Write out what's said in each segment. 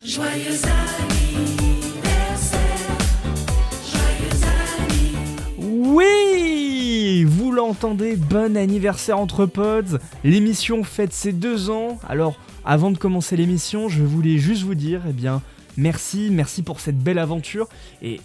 Joyeux anniversaire, joyeux anniversaire. Oui, vous l'entendez, bon anniversaire entre pods. L'émission fête ses 2 ans. Alors, avant de commencer l'émission, je voulais juste vous dire, merci pour cette belle aventure. Et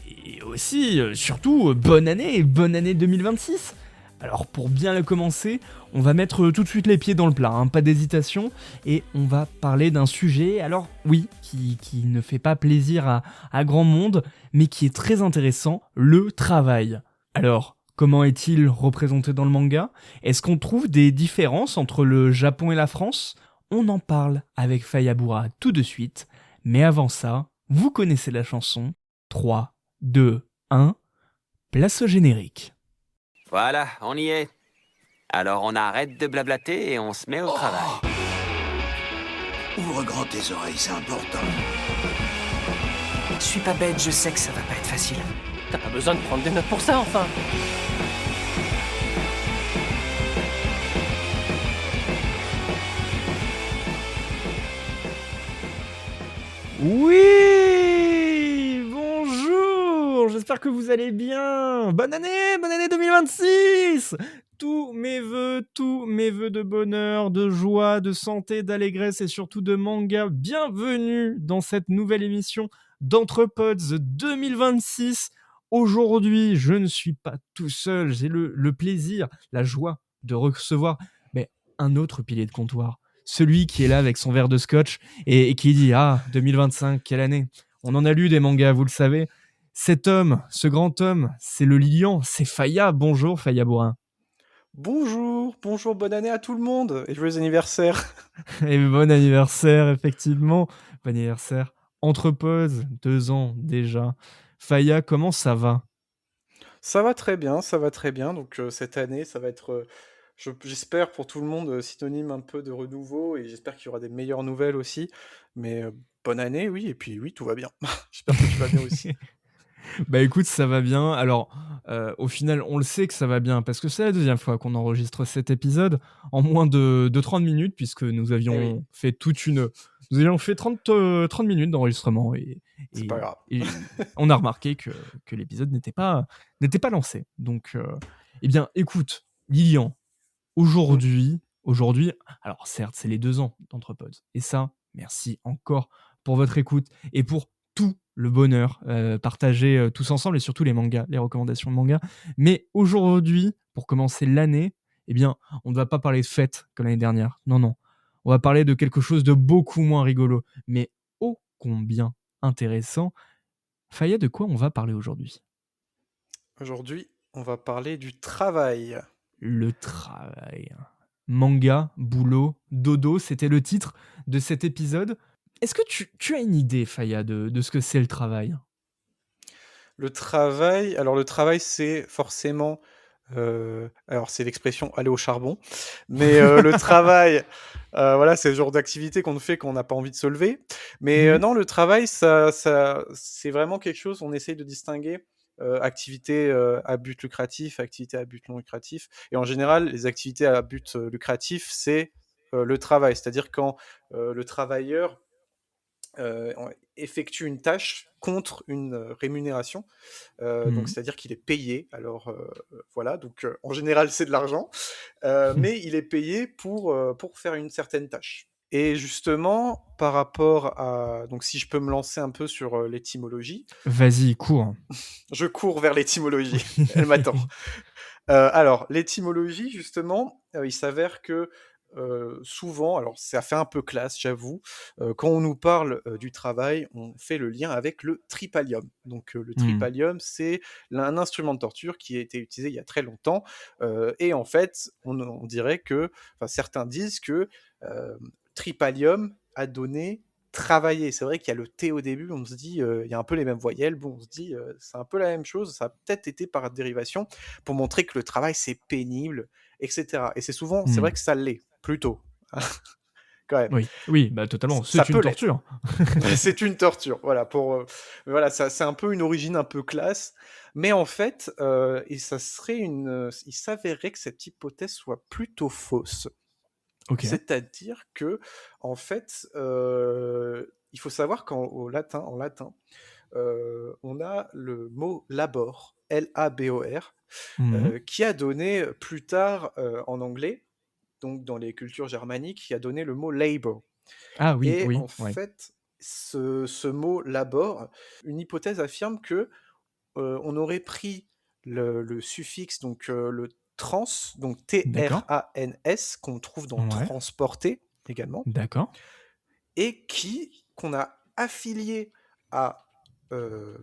aussi, surtout, bonne année 2026. Alors, pour bien le commencer, on va mettre tout de suite les pieds dans le plat, pas d'hésitation. Et on va parler d'un sujet, alors oui, qui ne fait pas plaisir à grand monde, mais qui est très intéressant, le travail. Alors, comment est-il représenté dans le manga ? Est-ce qu'on trouve des différences entre le Japon et la France ? On en parle avec Fayabura tout de suite. Mais avant ça, vous connaissez la chanson. 3, 2, 1, place au générique. Voilà, on y est. Alors on arrête de blablater et on se met au travail. Ouvre grand tes oreilles, c'est important. Je suis pas bête, je sais que ça va pas être facile. T'as pas besoin de prendre des notes pour ça, enfin. Oui, bonjour, j'espère que vous allez bien. Bonne année 2026. Tous mes vœux de bonheur, de joie, de santé, d'allégresse et surtout de manga. Bienvenue dans cette nouvelle émission d'Entrepods 2026. Aujourd'hui, je ne suis pas tout seul, j'ai le plaisir, la joie de recevoir un autre pilier de comptoir. Celui qui est là avec son verre de scotch et qui dit « Ah, 2025, quelle année !» On en a lu des mangas, vous le savez. Cet homme, ce grand homme, c'est le lion, c'est Faya. Bonjour Faya Bourrin. Bonjour, bonne année à tout le monde et joyeux anniversaire. Et bon anniversaire, effectivement. Bon anniversaire. Entre pauses, 2 ans déjà. Faya, comment ça va ? Ça va très bien, ça va très bien. Donc cette année, ça va être, j'espère pour tout le monde, synonyme un peu de renouveau et j'espère qu'il y aura des meilleures nouvelles aussi. Mais bonne année, oui, et puis oui, tout va bien. J'espère que tu vas bien aussi. Bah écoute, ça va bien. Alors, au final, on le sait que ça va bien parce que c'est la 2e fois qu'on enregistre cet épisode en moins de 30 minutes puisque nous avions oui. fait nous avions fait 30 minutes d'enregistrement C'est pas grave. et on a remarqué que l'épisode n'était pas lancé. Donc, eh bien, écoute, Lilian, aujourd'hui, alors certes, c'est les 2 ans d'Entrepods et ça, merci encore pour votre écoute et pour tout le bonheur partagé tous ensemble et surtout les mangas, les recommandations de mangas. Mais aujourd'hui, pour commencer l'année, eh bien, on ne va pas parler de fête comme l'année dernière. Non. On va parler de quelque chose de beaucoup moins rigolo, mais ô combien intéressant. Faya, de quoi on va parler aujourd'hui ? Aujourd'hui, on va parler du travail. Le travail. Manga, boulot, dodo, c'était le titre de cet épisode. Est-ce que tu as une idée, Faya, de ce que c'est le travail ? Le travail, c'est forcément, alors c'est l'expression aller au charbon, mais le travail, voilà, c'est le genre d'activité qu'on fait quand on n'a pas envie de se lever. Mais non, le travail, ça, c'est vraiment quelque chose, on essaye de distinguer activité à but lucratif, activité à but non lucratif. Et en général, les activités à but lucratif, c'est le travail. C'est-à-dire quand le travailleur effectue une tâche contre une rémunération. Donc, c'est-à-dire qu'il est payé. Alors, voilà, donc en général, c'est de l'argent, mais il est payé pour faire une certaine tâche. Et justement, par rapport à... Donc, si je peux me lancer un peu sur l'étymologie. Vas-y, cours. Je cours vers l'étymologie. Elle m'attend. Alors, l'étymologie, justement, il s'avère que souvent, alors ça fait un peu classe, j'avoue, quand on nous parle du travail, on fait le lien avec le tripalium. Donc le tripalium, c'est un instrument de torture qui a été utilisé il y a très longtemps, et en fait, on dirait que, enfin certains disent que tripalium a donné travailler. C'est vrai qu'il y a le T au début, on se dit, il y a un peu les mêmes voyelles, bon, on se dit, c'est un peu la même chose, ça a peut-être été par dérivation, pour montrer que le travail, c'est pénible, etc. Et c'est souvent, c'est vrai que ça l'est, plutôt, quand même. Oui, bah totalement, Ça c'est peut une l'être. torture. C'est une torture, voilà, voilà, ça, c'est un peu une origine un peu classe, mais en fait, et ça serait il s'avérait que cette hypothèse soit plutôt fausse. Ok. C'est-à-dire que, en fait, il faut savoir en latin, on a le mot labor, L-A-B-O-R, Mhm. qui a donné plus tard en anglais, donc dans les cultures germaniques, qui a donné le mot labor. Ah oui, Et oui, en ouais. fait, ce mot labor, une hypothèse affirme que on aurait pris le suffixe, donc le trans, donc D'accord. T-R-A-N-S, qu'on trouve dans Ouais. transporter également, D'accord. et qu'on a affilié à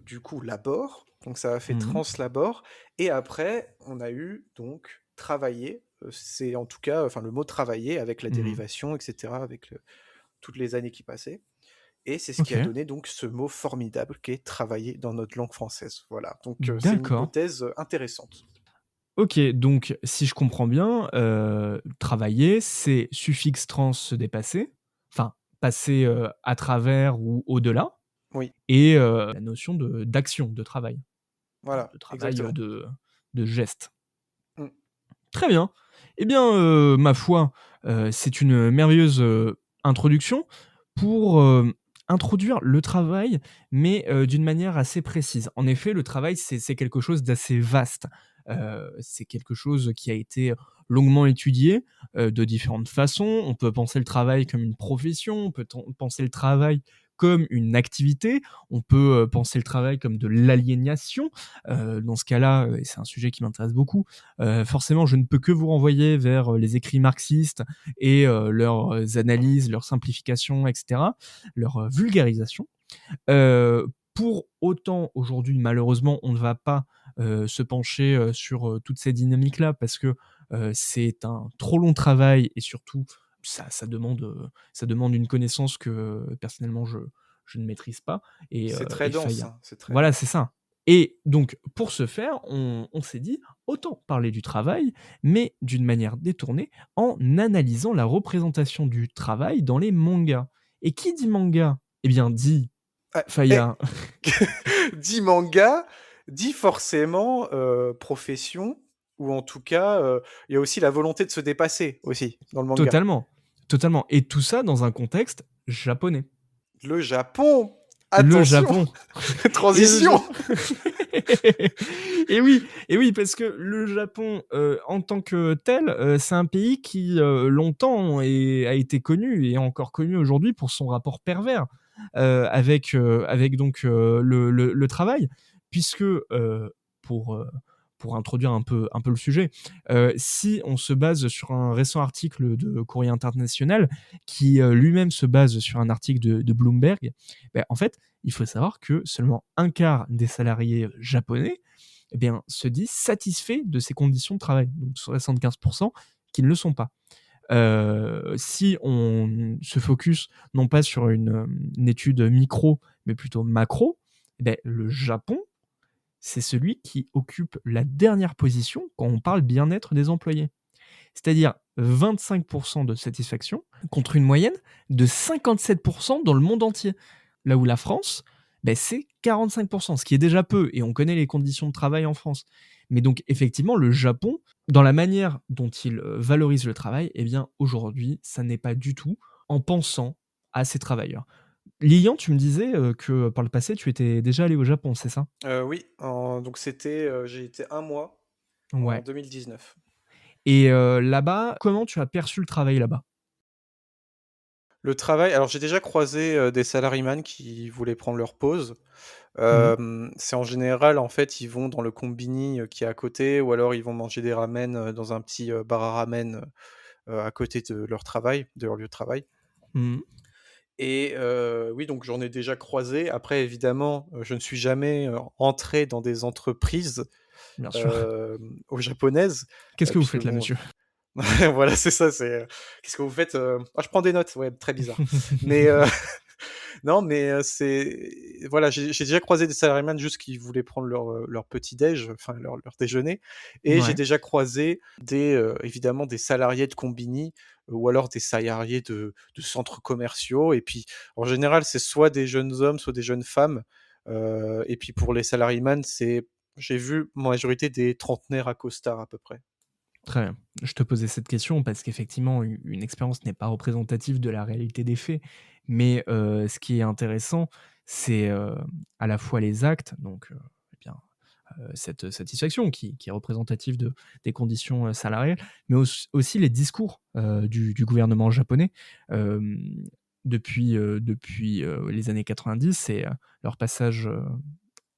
du coup labor, donc ça a fait Mhm. translabor, et après on a eu donc travailler, c'est en tout cas, enfin le mot travailler avec la Mhm. dérivation, etc., avec toutes les années qui passaient, et c'est ce qui Ok. a donné donc ce mot formidable qui est travailler dans notre langue française. Voilà, donc c'est une D'accord. hypothèse intéressante. Ok, donc si je comprends bien, travailler, c'est suffixe trans se dépasser, enfin passer à travers ou au-delà, Oui, et la notion d'action, de travail, voilà, de travail, exactement. de geste. Mm. Très bien. Eh bien, ma foi, c'est une merveilleuse introduction pour introduire le travail, mais d'une manière assez précise. En effet, le travail, c'est quelque chose d'assez vaste. C'est quelque chose qui a été longuement étudié de différentes façons. On peut penser le travail comme une profession, on peut penser le travail comme une activité, on peut penser le travail comme de l'aliénation. Dans ce cas-là, et c'est un sujet qui m'intéresse beaucoup, forcément, je ne peux que vous renvoyer vers les écrits marxistes et leurs analyses, leurs simplifications, etc., leur vulgarisation. Pour autant, aujourd'hui, malheureusement, on ne va pas se pencher sur toutes ces dynamiques-là parce que c'est un trop long travail et surtout, ça demande une connaissance que personnellement, je ne maîtrise pas. C'est très Et dense, faille. hein, c'est très Voilà, c'est dense. ça. Et donc, pour ce faire, on s'est dit, autant parler du travail, mais d'une manière détournée, en analysant la représentation du travail dans les mangas. Et qui dit manga? Eh bien, dit Ah, Faya. dit manga, dit forcément profession, ou en tout cas, il y a aussi la volonté de se dépasser aussi dans le manga. Totalement. Totalement. Et tout ça dans un contexte japonais. Le Japon, Le attention, Japon. Et le transition. Japon. Et oui, parce que le Japon, en tant que tel, c'est un pays qui longtemps a été connu et est encore connu aujourd'hui pour son rapport pervers avec donc le travail, puisque pour euh, pour introduire un peu le sujet, si on se base sur un récent article de Courrier International qui lui-même se base sur un article de Bloomberg, ben, en fait, il faut savoir que seulement un quart des salariés japonais eh bien, se disent satisfaits de ces conditions de travail. Donc 75% qui ne le sont pas. Si on se focus non pas sur une étude micro, mais plutôt macro, eh ben, le Japon, c'est celui qui occupe la dernière position quand on parle bien-être des employés. C'est-à-dire 25% de satisfaction contre une moyenne de 57% dans le monde entier. Là où la France, ben, c'est 45%, ce qui est déjà peu, et on connaît les conditions de travail en France. Mais donc effectivement, le Japon, dans la manière dont il valorise le travail, eh bien aujourd'hui, ça n'est pas du tout en pensant à ses travailleurs. Lilian, tu me disais que par le passé, tu étais déjà allé au Japon, c'est ça? Oui, donc j'ai été un mois en Ouais. 2019. Et là-bas, comment tu as perçu le travail là-bas? Le travail, alors j'ai déjà croisé des salaryman qui voulaient prendre leur pause. Mhm. C'est en général, en fait, ils vont dans le combini qui est à côté, ou alors ils vont manger des ramen dans un petit bar à ramen à côté de leur travail, de leur lieu de travail. Mhm. Et oui, donc j'en ai déjà croisé. Après, évidemment, je ne suis jamais entré dans des entreprises Bien sûr. euh, aux japonaises, Qu'est-ce que vous puisque faites là, bon, monsieur? voilà, c'est ça. Qu'est-ce que vous faites? Ah, je prends des notes. Ouais, très bizarre. Mais non, mais voilà, j'ai déjà croisé des salariés juste qui voulaient prendre leur petit déj, enfin leur déjeuner, et j'ai Ouais. déjà croisé évidemment des salariés de combini, ou alors des salariés de centres commerciaux, et puis en général c'est soit des jeunes hommes, soit des jeunes femmes, et puis pour les salaryman, j'ai vu en majorité des trentenaires à costard à peu près. Très bien. Je te posais cette question parce qu'effectivement, une expérience n'est pas représentative de la réalité des faits. Mais ce qui est intéressant, c'est à la fois les actes, donc eh bien, cette satisfaction qui est représentative des conditions salariales, mais aussi les discours du gouvernement japonais euh, depuis les années 90 et leur passage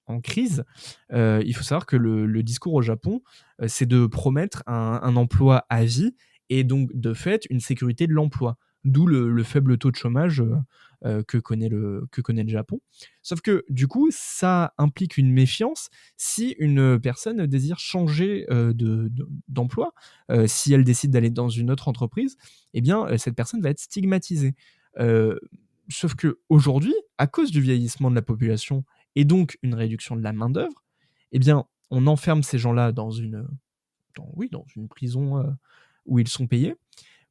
en crise. Il faut savoir que le discours au Japon, c'est de promettre un emploi à vie et donc de fait une sécurité de l'emploi. D'où le faible taux de chômage que connaît le Japon. Sauf que du coup, ça implique une méfiance si une personne désire changer d'emploi, si elle décide d'aller dans une autre entreprise, eh bien, cette personne va être stigmatisée. Euh, Sauf que aujourd'hui, à cause du vieillissement de la population et donc une réduction de la main-d'œuvre, eh bien, on enferme ces gens-là dans une prison où ils sont payés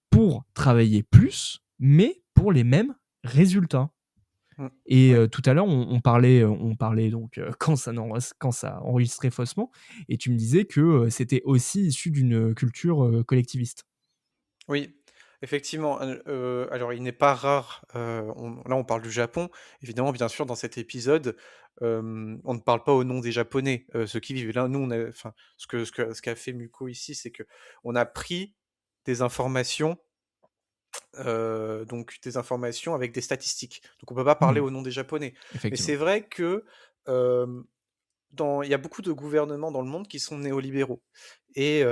pour travailler plus, mais pour les mêmes résultats. Mm. Et Ouais. tout à l'heure, on parlait donc quand ça enregistrait faussement, et tu me disais que c'était aussi issu d'une culture collectiviste. Oui, effectivement. Alors, il n'est pas rare. Là, on parle du Japon. Évidemment, bien sûr, dans cet épisode, on ne parle pas au nom des Japonais, ceux qui vivent. Là, nous, enfin, ce qu'a fait Muko ici, c'est que on a pris des informations, donc des informations avec des statistiques. Donc, on peut pas parler Mhm. au nom des Japonais. Mais Effectivement. c'est vrai que euh, il y a beaucoup de gouvernements dans le monde qui sont néolibéraux. Et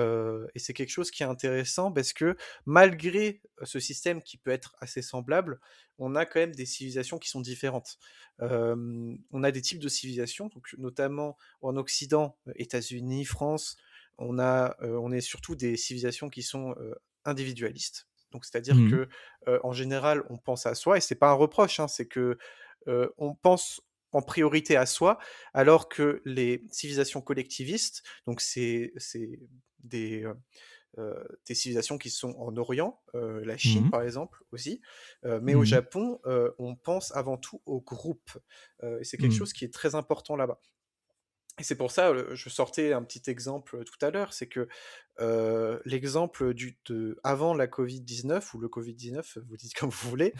c'est quelque chose qui est intéressant parce que malgré ce système qui peut être assez semblable, on a quand même des civilisations qui sont différentes. On a des types de civilisations, donc notamment en Occident, États-Unis, France, on est surtout des civilisations qui sont individualistes. Donc c'est-à-dire Mhm. que en général, on pense à soi, et c'est pas un reproche, hein, c'est que on pense en priorité à soi, alors que les civilisations collectivistes, donc c'est des civilisations qui sont en Orient, la Chine Mhm. par exemple aussi, mais au Mhm. Japon, on pense avant tout au groupe, et c'est quelque Mhm. chose qui est très important là-bas. Et c'est pour ça, je sortais un petit exemple tout à l'heure, c'est que l'exemple avant la Covid-19 ou le Covid-19, vous dites comme vous voulez,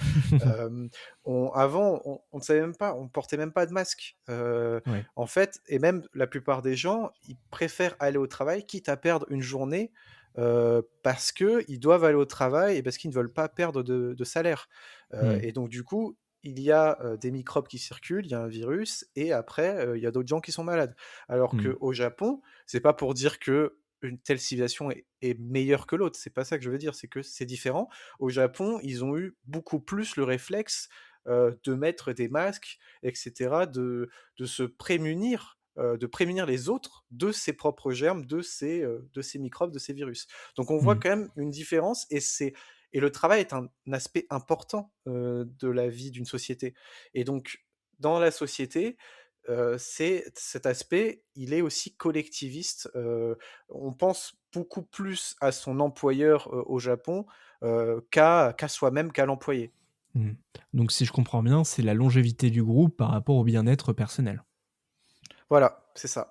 avant, on ne savait même pas, on portait même pas de masque. Ouais. En fait, et même la plupart des gens, ils préfèrent aller au travail, quitte à perdre une journée, parce qu'ils doivent aller au travail et parce qu'ils ne veulent pas perdre de salaire. Mhm. Et donc, du coup, il y a des microbes qui circulent, il y a un virus, et après, il y a d'autres gens qui sont malades. Alors Mhm. qu'au Japon, c'est pas pour dire que une telle civilisation est meilleure que l'autre, c'est pas ça que je veux dire, c'est que c'est différent. Au Japon, ils ont eu beaucoup plus le réflexe de mettre des masques, etc., de se prémunir, de prémunir les autres de ses propres germes, de ces microbes, de ces virus. Donc on voit Mhm. quand même une différence, et le travail est un aspect important de la vie d'une société. Et donc, dans la société, cet aspect, il est aussi collectiviste. On pense beaucoup plus à son employeur au Japon qu'à soi-même, qu'à l'employé. Mhm. Donc, si je comprends bien, c'est la longévité du groupe par rapport au bien-être personnel. Voilà, c'est ça.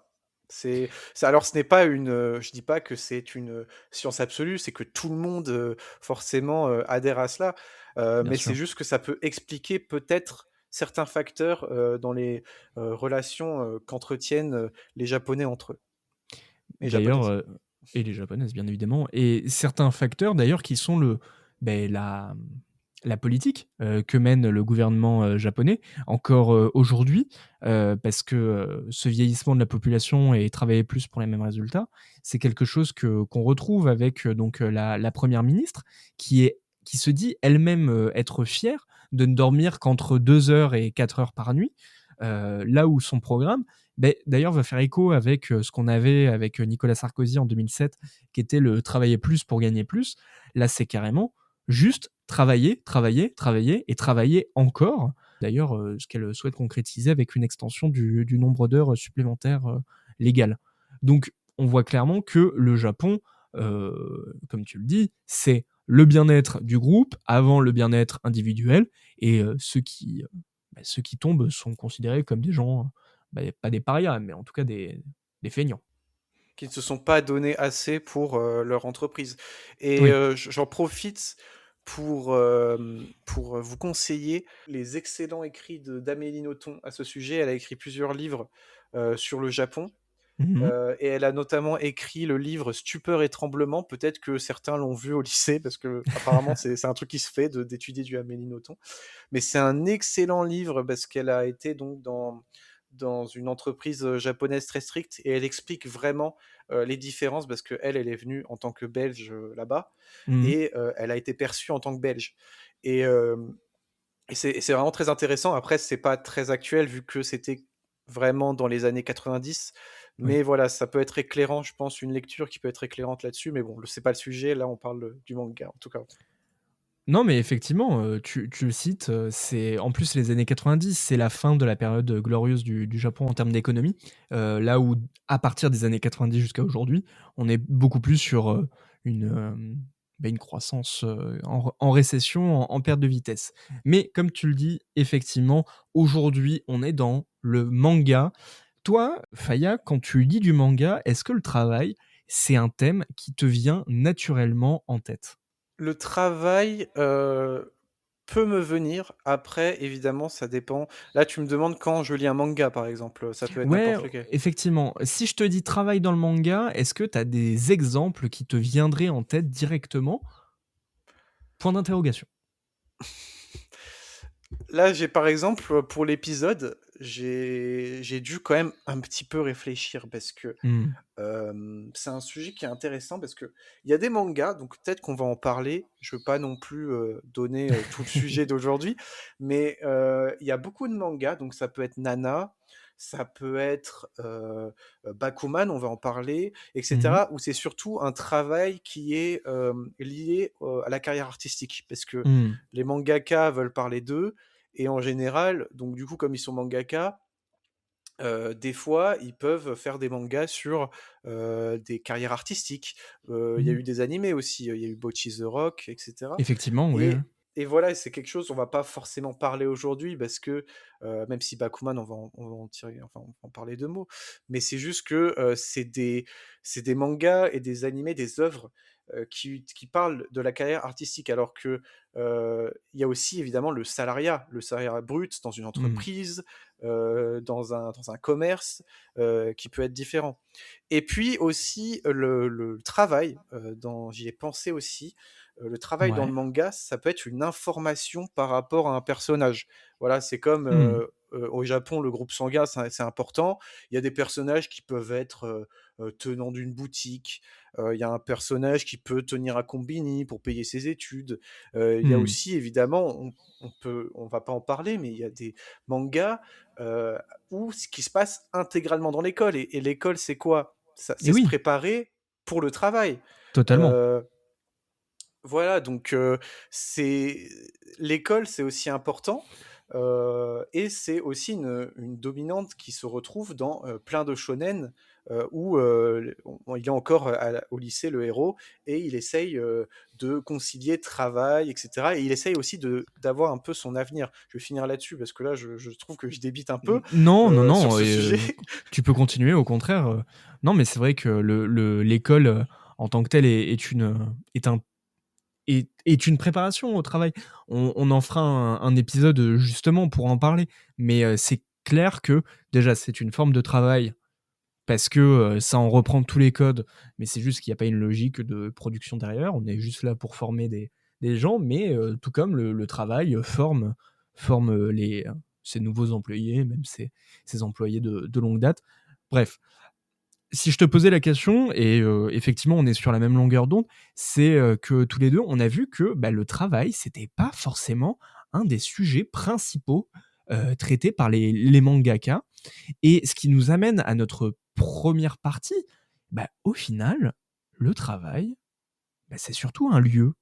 Alors, ce n'est pas je dis pas que c'est une science absolue, c'est que tout le monde forcément adhère à cela, Bien mais c'est sûr. juste que ça peut expliquer peut-être certains facteurs dans les relations qu'entretiennent les Japonais entre eux et D'ailleurs, japonaises. et les japonaises, bien évidemment, et certains facteurs d'ailleurs qui sont la politique que mène le gouvernement japonais encore aujourd'hui, parce que ce vieillissement de la population et travailler plus pour les mêmes résultats, c'est quelque chose qu'on retrouve avec la première ministre qui se dit elle-même être fière de ne dormir qu'entre 2 heures et 4 heures par nuit, là où son programme d'ailleurs, va faire écho avec ce qu'on avait avec Nicolas Sarkozy en 2007, qui était le travailler plus pour gagner plus. Là, c'est carrément juste travailler, travailler, travailler et travailler encore. D'ailleurs, ce qu'elle souhaite concrétiser avec une extension du nombre d'heures supplémentaires légales. Donc, on voit clairement que le Japon, comme tu le dis, c'est le bien-être du groupe avant le bien-être individuel, et ceux qui tombent sont considérés comme des gens, pas des parias, mais en tout cas des feignants. qui ne se sont pas donnés assez pour leur entreprise. Et Oui. j'en profite pour vous conseiller les excellents écrits d'Amélie Nothomb à ce sujet. Elle a écrit plusieurs livres sur le Japon. Mhm. Et elle a notamment écrit le livre Stupeur et tremblement. Peut-être que certains l'ont vu au lycée, parce que apparemment c'est un truc qui se fait d'étudier du Amélie Nothomb. Mais c'est un excellent livre parce qu'elle a été donc dans une entreprise japonaise très stricte et elle explique vraiment les différences parce qu'elle, elle est venue en tant que Belge là-bas Mhm. et elle a été perçue en tant que Belge. Et, euh, et c'est vraiment très intéressant. Après, c'est pas très actuel vu que c'était vraiment dans les années 90. Oui. Mais voilà, ça peut être éclairant, je pense, une lecture qui peut être éclairante là-dessus. Mais bon, c'est pas le sujet. Là, on parle du manga, en tout cas. Non, mais effectivement, tu le cites, c'est en plus les années 90, c'est la fin de la période glorieuse du Japon en termes d'économie. Là où, à partir des années 90 jusqu'à aujourd'hui, on est beaucoup plus sur une, une croissance en récession, en perte de vitesse. Mais comme tu le dis, effectivement, aujourd'hui, on est dans le manga. Toi, Faya, quand tu lis du manga, est-ce que le travail, c'est un thème qui te vient naturellement en tête? Le travail peut me venir. Après, évidemment, ça dépend. Là, tu me demandes quand je lis un manga, par exemple. Ça peut être Ouais, n'importe lequel. effectivement. Si je te dis travail dans le manga, est-ce que tu as des exemples qui te viendraient en tête directement? Point d'interrogation. Là, j'ai par exemple, pour l'épisode, j'ai dû quand même un petit peu réfléchir parce que Mmh. c'est un sujet qui est intéressant parce que il y a des mangas, donc peut-être qu'on va en parler. Je veux pas non plus donner tout le sujet d'aujourd'hui, mais il y a beaucoup de mangas, donc ça peut être Nana, ça peut être Bakuman, on va en parler, Mmh. etc. Où c'est surtout un travail qui est lié à la carrière artistique, parce que Mmh. les mangaka veulent parler d'eux, et en général, donc du coup, comme ils sont mangaka, des fois, ils peuvent faire des mangas sur des carrières artistiques. Il y a Mmh. eu des animés aussi, il y a eu Bocchi the Rock, etc. Effectivement, oui, ouais. Et voilà, c'est quelque chose, on va pas forcément parler aujourd'hui parce que même si Bakuman, on va en tirer, enfin, on va en parler de mots, mais c'est juste que c'est des mangas et des animés, des œuvres qui parlent de la carrière artistique, alors que il y a aussi évidemment le salariat brut dans une Mmh. entreprise, dans un commerce qui peut être différent. Et puis aussi le travail, j'y ai pensé aussi, le travail dans Ouais. le manga, ça peut être une information par rapport à un personnage. Voilà, c'est comme Mmh. au Japon, le groupe sanguin, c'est important. Il y a des personnages qui peuvent être tenants d'une boutique. Il y a un personnage qui peut tenir un combini pour payer ses études. Il y a Mmh. aussi, évidemment, on va pas en parler, mais il y a des mangas euh, où ce qui se passe intégralement dans l'école. Et l'école, c'est quoi? Et C'est se oui, préparer pour le travail. totalement. Euh, voilà, donc c'est l'école, c'est aussi important, et c'est aussi une dominante qui se retrouve dans plein de shonen où il est encore au lycée, le héros, et il essaye de concilier travail, etc. Et il essaye aussi d'avoir un peu son avenir. Je vais finir là-dessus parce que là, je trouve que je débite un peu Non, non, sur non, ce sujet. tu peux continuer, au contraire. Non, mais c'est vrai que l'école, en tant que telle, est une préparation au travail. On en fera un épisode justement pour en parler. Mais c'est clair que déjà, c'est une forme de travail parce que ça en reprend tous les codes, mais c'est juste qu'il n'y a pas une logique de production derrière. On est juste là pour former des gens, mais tout comme le travail forme ses nouveaux employés, même ses employés de longue date. Bref, si je te posais la question, et effectivement on est sur la même longueur d'onde, c'est que tous les deux, on a vu que bah, le travail, c'était pas forcément un des sujets principaux traités par les mangaka. Et ce qui nous amène à notre première partie, bah, au final, le travail, bah, c'est surtout un lieu.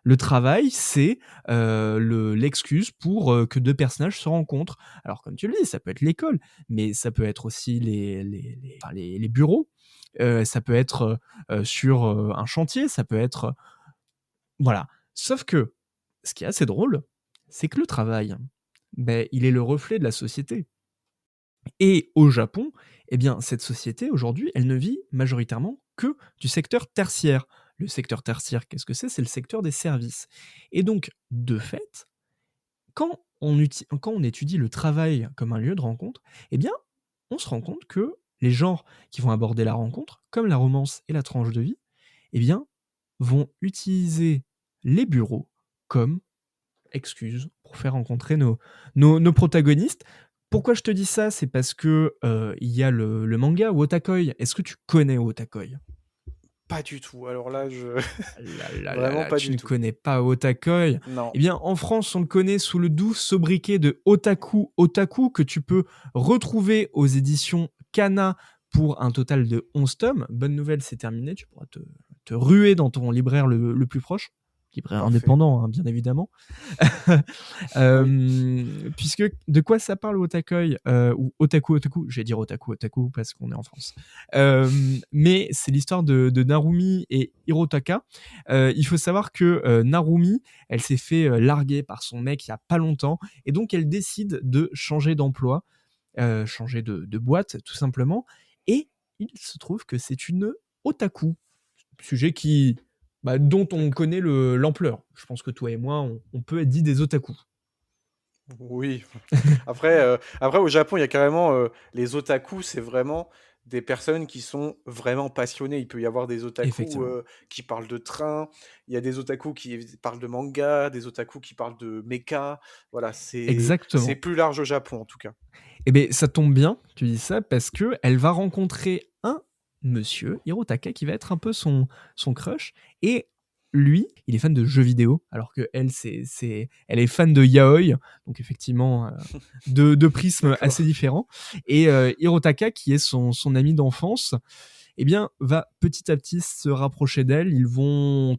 Le travail, c'est l'excuse pour que deux personnages se rencontrent. Alors, comme tu le dis, ça peut être l'école, mais ça peut être aussi les bureaux, ça peut être sur un chantier, ça peut être. Voilà. Sauf que, ce qui est assez drôle, c'est que le travail, ben, il est le reflet de la société. Et au Japon, eh bien, cette société, aujourd'hui, elle ne vit majoritairement que du secteur tertiaire. Le secteur tertiaire, qu'est-ce que c'est? C'est le secteur des services. Et donc, de fait, quand on étudie le travail comme un lieu de rencontre, eh bien, on se rend compte que les genres qui vont aborder la rencontre, comme la romance et la tranche de vie, eh bien, vont utiliser les bureaux comme excuse pour faire rencontrer nos protagonistes. Pourquoi je te dis ça? C'est parce que il y a le manga Wotakoi. Est-ce que tu connais Wotakoi? Pas du tout. Alors là, Ah là là là vraiment là, pas tu du ne tout. connais pas Otakoi? Non. Eh bien, en France, on le connaît sous le doux sobriquet de Otaku Otaku, que tu peux retrouver aux éditions Kana pour un total de 11 tomes. Bonne nouvelle, c'est terminé. Tu pourras te ruer dans ton libraire le plus proche. Libraire Parfait. indépendant, hein, bien évidemment. Puisque de quoi ça parle Otakoi ou Otaku Otaku? Je vais dire Otaku Otaku parce qu'on est en France. Mais c'est l'histoire de Narumi et Hirotaka. Il faut savoir que Narumi, elle s'est fait larguer par son mec il y a pas longtemps et donc elle décide de changer d'emploi, changer de boîte tout simplement. Et il se trouve que c'est une otaku, sujet dont on connaît l'ampleur. Je pense que toi et moi, on peut être dit des otaku. Oui. Après, au Japon, il y a carrément les otaku, c'est vraiment des personnes qui sont vraiment passionnées. Il peut y avoir des otaku Effectivement. qui parlent de train, il y a des otaku qui parlent de manga, des otaku qui parlent de mecha. Voilà, c'est Exactement. plus large au Japon en tout cas. Eh bien, ça tombe bien, tu dis ça, parce que elle va rencontrer un monsieur, Hirotaka, qui va être un peu son crush. Et lui, il est fan de jeux vidéo, alors que elle, elle est fan de yaoi, donc effectivement, deux prismes D'accord. assez différents. Et Hirotaka, qui est son ami d'enfance, eh bien, va petit à petit se rapprocher d'elle. Ils vont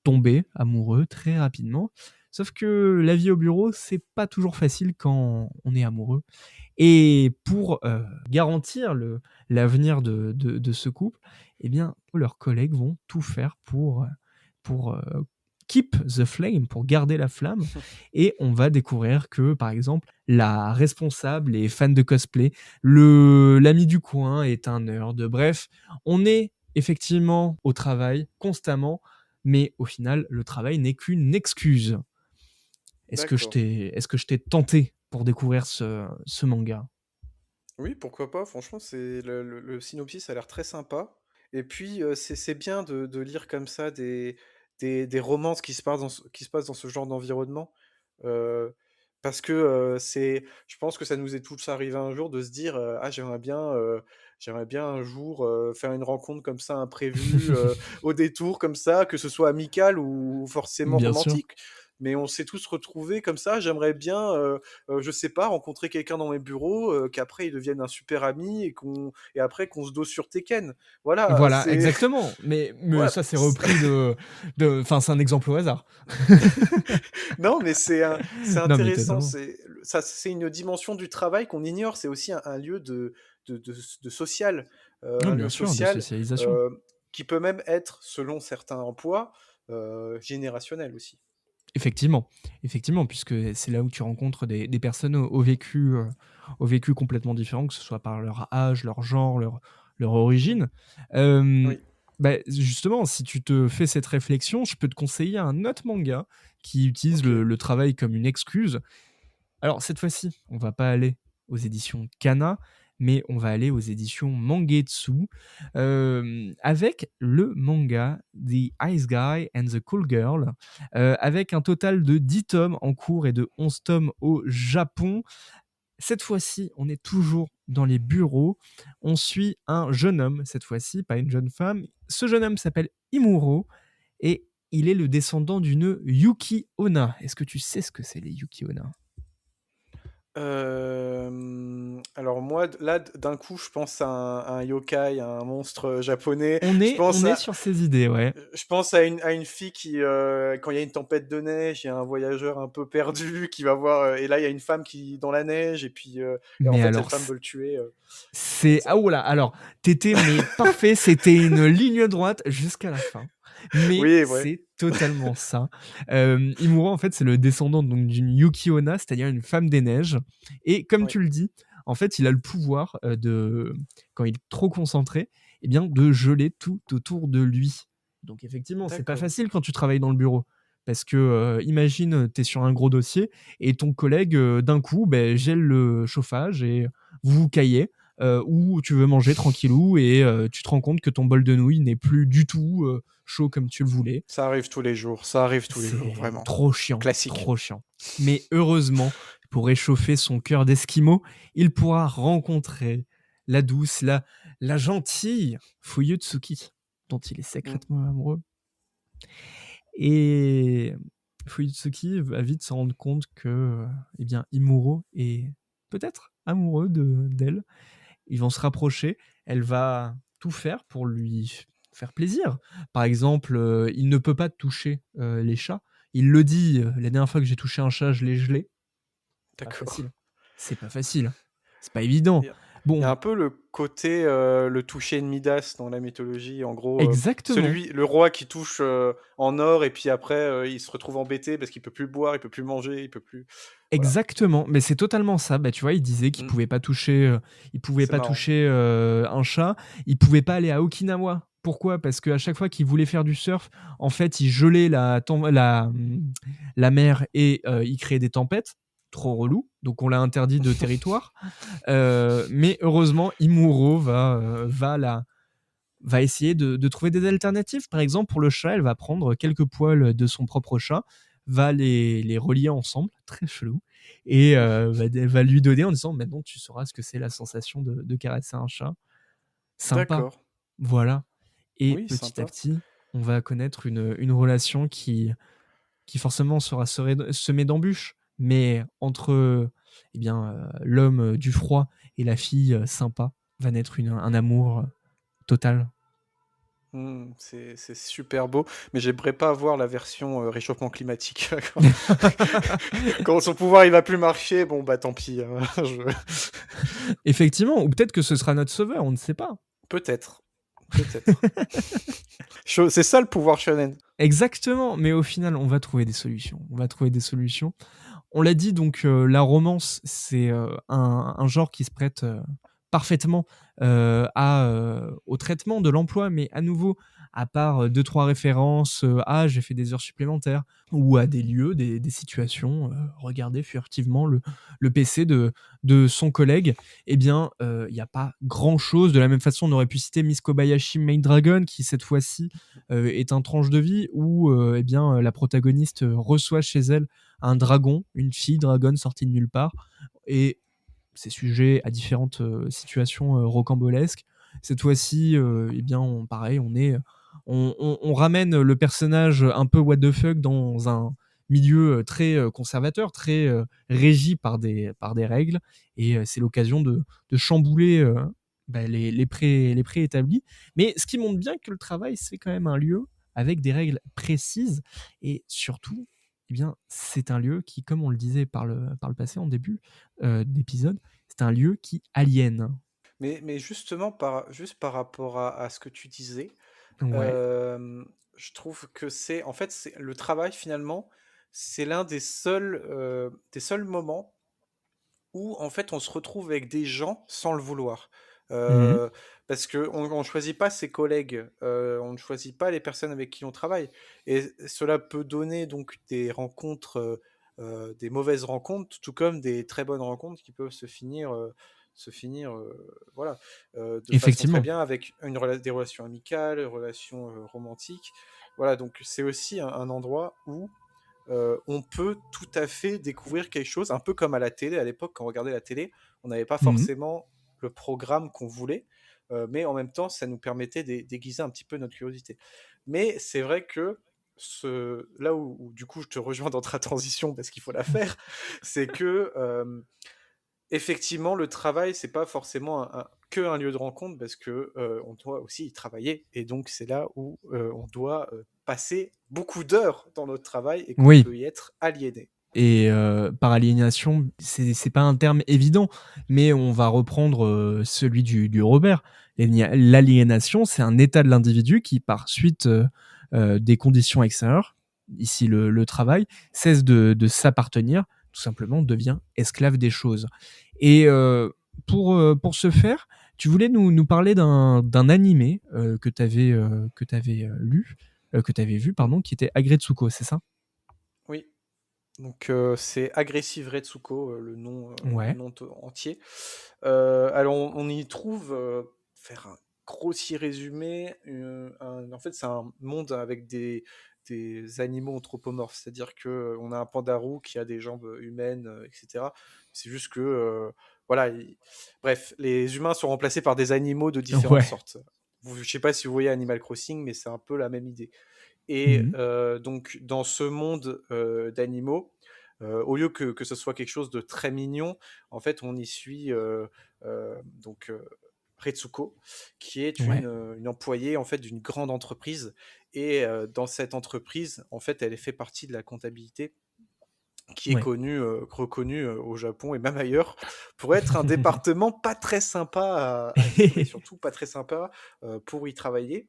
tomber amoureux très rapidement. Sauf que la vie au bureau, c'est pas toujours facile quand on est amoureux. Et pour garantir l'avenir de ce couple, eh bien, leurs collègues vont tout faire pour keep the flame, pour garder la flamme. Et on va découvrir que, par exemple, la responsable est fan de cosplay, l'ami du coin est un nerd. Bref, on est effectivement au travail constamment, mais au final, le travail n'est qu'une excuse. Est-ce que D'accord. je t'ai tenté pour découvrir ce manga? Oui, pourquoi pas. Franchement, c'est le synopsis a l'air très sympa. Et puis, c'est bien de lire comme ça des romances qui se passent dans ce genre d'environnement. Euh, Parce que je pense que ça nous est tous arrivé un jour de se dire ah, j'aimerais bien un jour faire une rencontre comme ça imprévue, au détour, comme ça, que ce soit amical ou forcément Bien sûr. romantique. Mais on s'est tous retrouvés comme ça. J'aimerais bien, je sais pas, rencontrer quelqu'un dans mes bureaux, qu'après ils deviennent un super ami et après qu'on se dose sur Tekken. Voilà, Voilà, c'est exactement. Mais voilà. ça, c'est repris enfin, c'est un exemple au hasard. Non, mais c'est Non, mais intéressant. totalement. C'est une dimension du travail qu'on ignore. C'est aussi un lieu de social, Non, un bien lieu sûr, de social socialisation. euh, qui peut même être, selon certains emplois, générationnel aussi. Effectivement, effectivement, puisque c'est là où tu rencontres des personnes au vécu complètement différent, que ce soit par leur âge, leur genre, leur origine. Euh, Oui. Justement, si tu te fais cette réflexion, je peux te conseiller un autre manga qui utilise Ok. le travail comme une excuse. Alors, cette fois-ci, on va pas aller aux éditions Kana, mais on va aller aux éditions Mangetsu, avec le manga The Ice Guy and the Cool Girl, avec un total de 10 tomes en cours et de 11 tomes au Japon. Cette fois-ci, on est toujours dans les bureaux. On suit un jeune homme, cette fois-ci, pas une jeune femme. Ce jeune homme s'appelle Imuro et il est le descendant d'une Yuki Onna. Est-ce que tu sais ce que c'est les Yuki Onna? Alors moi, là, d'un coup, je pense à un yokai, à un monstre japonais. On Je est, pense on est à, sur ces idées, ouais. je pense à une fille qui, quand il y a une tempête de neige, il y a un voyageur un peu perdu qui va voir, et là, il y a une femme qui dans la neige, et puis, et en Mais fait, cette alors, femme veut le tuer. ah oula, alors, t'étais mais parfait, c'était une ligne droite jusqu'à la fin. Mais Oui, ouais. c'est totalement ça. Imura, en fait, c'est le descendant donc d'une Yuki Onna, c'est-à-dire une femme des neiges. Et comme Oui. tu le dis, en fait, il a le pouvoir quand il est trop concentré, eh bien, de geler tout autour de lui. Donc effectivement, c'est pas D'accord. facile quand tu travailles dans le bureau. Parce que imagine, tu es sur un gros dossier et ton collègue, d'un coup, gèle le chauffage et vous vous caillez, ou tu veux manger tranquillou et tu te rends compte que ton bol de nouilles n'est plus du tout chaud comme tu le voulais. Ça arrive tous les jours, ça arrive tous les jours, C'est vraiment. trop chiant, Classique. trop chiant. Mais heureusement, pour réchauffer son cœur d'esquimau, il pourra rencontrer la douce, la gentille Fuyutsuki, dont il est secrètement amoureux. Et Fuyutsuki va vite se rendre compte que, eh bien, Imuro est peut-être amoureux d'elle. Ils vont se rapprocher. Elle va tout faire pour lui faire plaisir. Par exemple, il ne peut pas toucher les chats. Il le dit, la dernière fois que j'ai touché un chat, je l'ai gelé. Pas D'accord. facile. C'est pas facile. C'est pas évident. Il y a Bon, un peu le côté, le toucher de Midas dans la mythologie. En gros, exactement. le roi qui touche en or et puis après, il se retrouve embêté parce qu'il peut plus boire, il peut plus manger, il peut plus. Voilà. Exactement, mais c'est totalement ça. Bah, tu vois, il disait qu'il Mm. pouvait pas toucher, C'est marrant. un chat. Il pouvait pas aller à Okinawa. Pourquoi? Parce qu'à chaque fois qu'il voulait faire du surf, en fait, il gelait la mer et il créait des tempêtes. Trop relou. Donc on l'a interdit de territoire. Mais heureusement, Imuro va essayer de trouver des alternatives. Par exemple, pour le chat, elle va prendre quelques poils de son propre chat, va les relier ensemble, très chelou, et va lui donner en disant maintenant tu sauras ce que c'est la sensation de caresser un chat. Sympa, D'accord. voilà. Et Oui, petit à sympa. petit, on va connaître une relation qui forcément sera semée d'embûches, mais entre l'homme du froid et la fille sympa va naître un amour total. C'est super beau, mais j'aimerais pas avoir la version réchauffement climatique. Quand son pouvoir il va plus marcher, bon bah tant pis. Effectivement, ou peut-être que ce sera notre sauveur, on ne sait pas. Peut-être. C'est ça le pouvoir shonen. Exactement, mais au final, on va trouver des solutions. On l'a dit, donc la romance, c'est un genre qui se prête parfaitement au traitement de l'emploi, mais à nouveau, à part 2-3 références j'ai fait des heures supplémentaires, ou à des lieux, des situations, regarder furtivement le PC de son collègue, eh bien, il n'y a pas grand-chose. De la même façon, on aurait pu citer Miss Kobayashi Maid Dragon, qui cette fois-ci est un tranche de vie où la protagoniste reçoit chez elle un dragon, une fille dragon sortie de nulle part, et c'est sujet à différentes situations rocambolesques. Cette fois-ci, on ramène le personnage un peu what the fuck dans un milieu très conservateur, très régi par des règles, et c'est l'occasion de chambouler les préétablis. Mais ce qui montre bien que le travail, c'est quand même un lieu avec des règles précises, et surtout, eh bien, c'est un lieu qui, comme on le disait par le passé en début d'épisode, c'est un lieu qui aliène. Mais justement, juste par rapport à ce que tu disais, Ouais. je trouve que en fait, le travail finalement, c'est l'un des seuls moments où en fait on se retrouve avec des gens sans le vouloir. Mhm. Parce qu'on ne choisit pas ses collègues, on ne choisit pas les personnes avec qui on travaille. Et cela peut donner donc des rencontres, des mauvaises rencontres, tout comme des très bonnes rencontres qui peuvent se finir voilà, de façon très Effectivement. bien avec des relations amicales, des relations romantiques. Voilà, donc c'est aussi un endroit où on peut tout à fait découvrir quelque chose, un peu comme à la télé. À l'époque, quand on regardait la télé, on n'avait pas Mhm. forcément le programme qu'on voulait, mais en même temps, ça nous permettait d'aiguiser un petit peu notre curiosité. Mais c'est vrai que là où, du coup je te rejoins dans ta transition parce qu'il faut la faire, c'est que effectivement le travail c'est pas forcément que un lieu de rencontre parce que on doit aussi y travailler, et donc c'est là où on doit passer beaucoup d'heures dans notre travail et qu'on Oui. peut y être aliéné. Et par aliénation, c'est pas un terme évident, mais on va reprendre celui du Robert. L'aliénation, c'est un état de l'individu qui, par suite des conditions extérieures, ici le travail, cesse de s'appartenir, tout simplement devient esclave des choses. Et pour ce faire, tu voulais nous parler d'un animé que tu avais lu, que tu avais vu, pardon, qui était Agretsuko, c'est ça? Oui, donc c'est Aggressive Retsuko, le Ouais, nom entier. Alors on y trouve, faire un grossier résumé, en fait c'est un monde avec des animaux anthropomorphes, c'est-à-dire que on a un pandarou qui a des jambes humaines, etc. C'est juste que voilà, bref, les humains sont remplacés par des animaux de différentes ouais. sortes. Je sais pas si vous voyez Animal Crossing, mais c'est un peu la même idée. Et Mmh. donc, dans ce monde d'animaux, au lieu que ce soit quelque chose de très mignon, en fait, on y suit donc Retsuko, qui est Ouais, une employée en fait d'une grande entreprise. Et dans cette entreprise, en fait, elle fait partie de la comptabilité, qui est ouais. reconnue au Japon et même ailleurs pour être un département pas très sympa à vivre et surtout pas très sympa pour y travailler.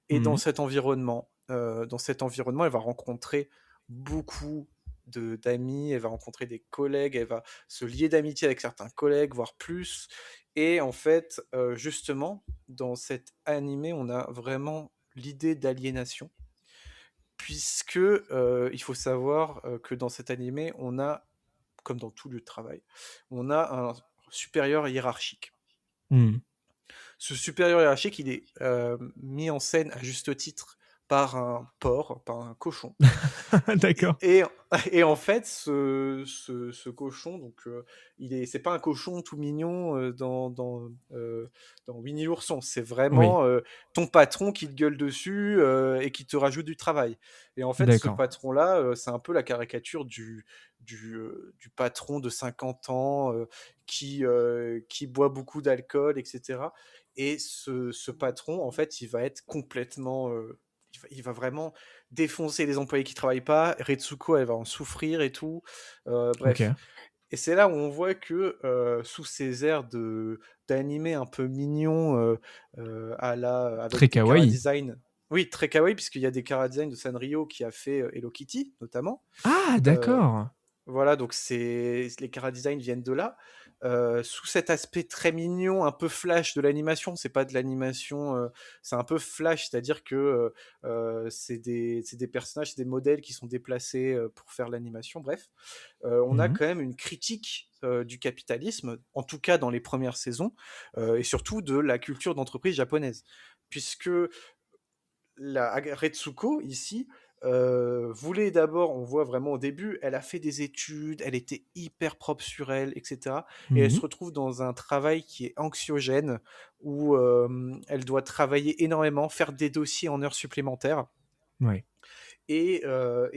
Et Mmh. dans cet environnement, elle va rencontrer beaucoup d'amis, elle va rencontrer des collègues, elle va se lier d'amitié avec certains collègues, voire plus. Et en fait, justement, dans cet animé, on a vraiment l'idée d'aliénation, puisque il faut savoir que dans cet animé, on a, comme dans tout lieu de travail, on a un supérieur hiérarchique. Mmh. Ce supérieur hiérarchique, il est mis en scène à juste titre par un porc, par un cochon. Et, D'accord. et- et en fait, ce cochon, donc, c'est pas un cochon tout mignon dans Winnie l'ourson. C'est Oui, vraiment ton patron qui te gueule dessus et qui te rajoute du travail. Et en fait, ce d'accord. patron-là, c'est un peu la caricature du patron de 50 ans qui boit beaucoup d'alcool, etc. Et ce patron, en fait, il va être complètement. Il va vraiment défoncer les employés qui travaillent pas. Retsuko, elle va en souffrir et tout. Bref. OK. Et c'est là où on voit que sous ces airs d'animé un peu mignon, avec Très des chara kawaii. design. Oui, très kawaii, puisqu'il y a des chara design de Sanrio qui a fait Hello Kitty, notamment. Ah Euh, d'accord! voilà, donc les chara design viennent de là. Sous cet aspect très mignon, un peu flash de l'animation, c'est pas de l'animation, c'est un peu flash, c'est-à-dire que c'est des personnages, c'est des modèles qui sont déplacés pour faire l'animation, bref. On a Mmh. quand même une critique du capitalisme, en tout cas dans les premières saisons, et surtout de la culture d'entreprise japonaise. Puisque Retsuko, ici, voulait d'abord, on voit vraiment au début, elle a fait des études, elle était hyper propre sur elle, etc. Et elle Mmh. se retrouve dans un travail qui est anxiogène, où elle doit travailler énormément, faire des dossiers en heures supplémentaires. Ouais. Et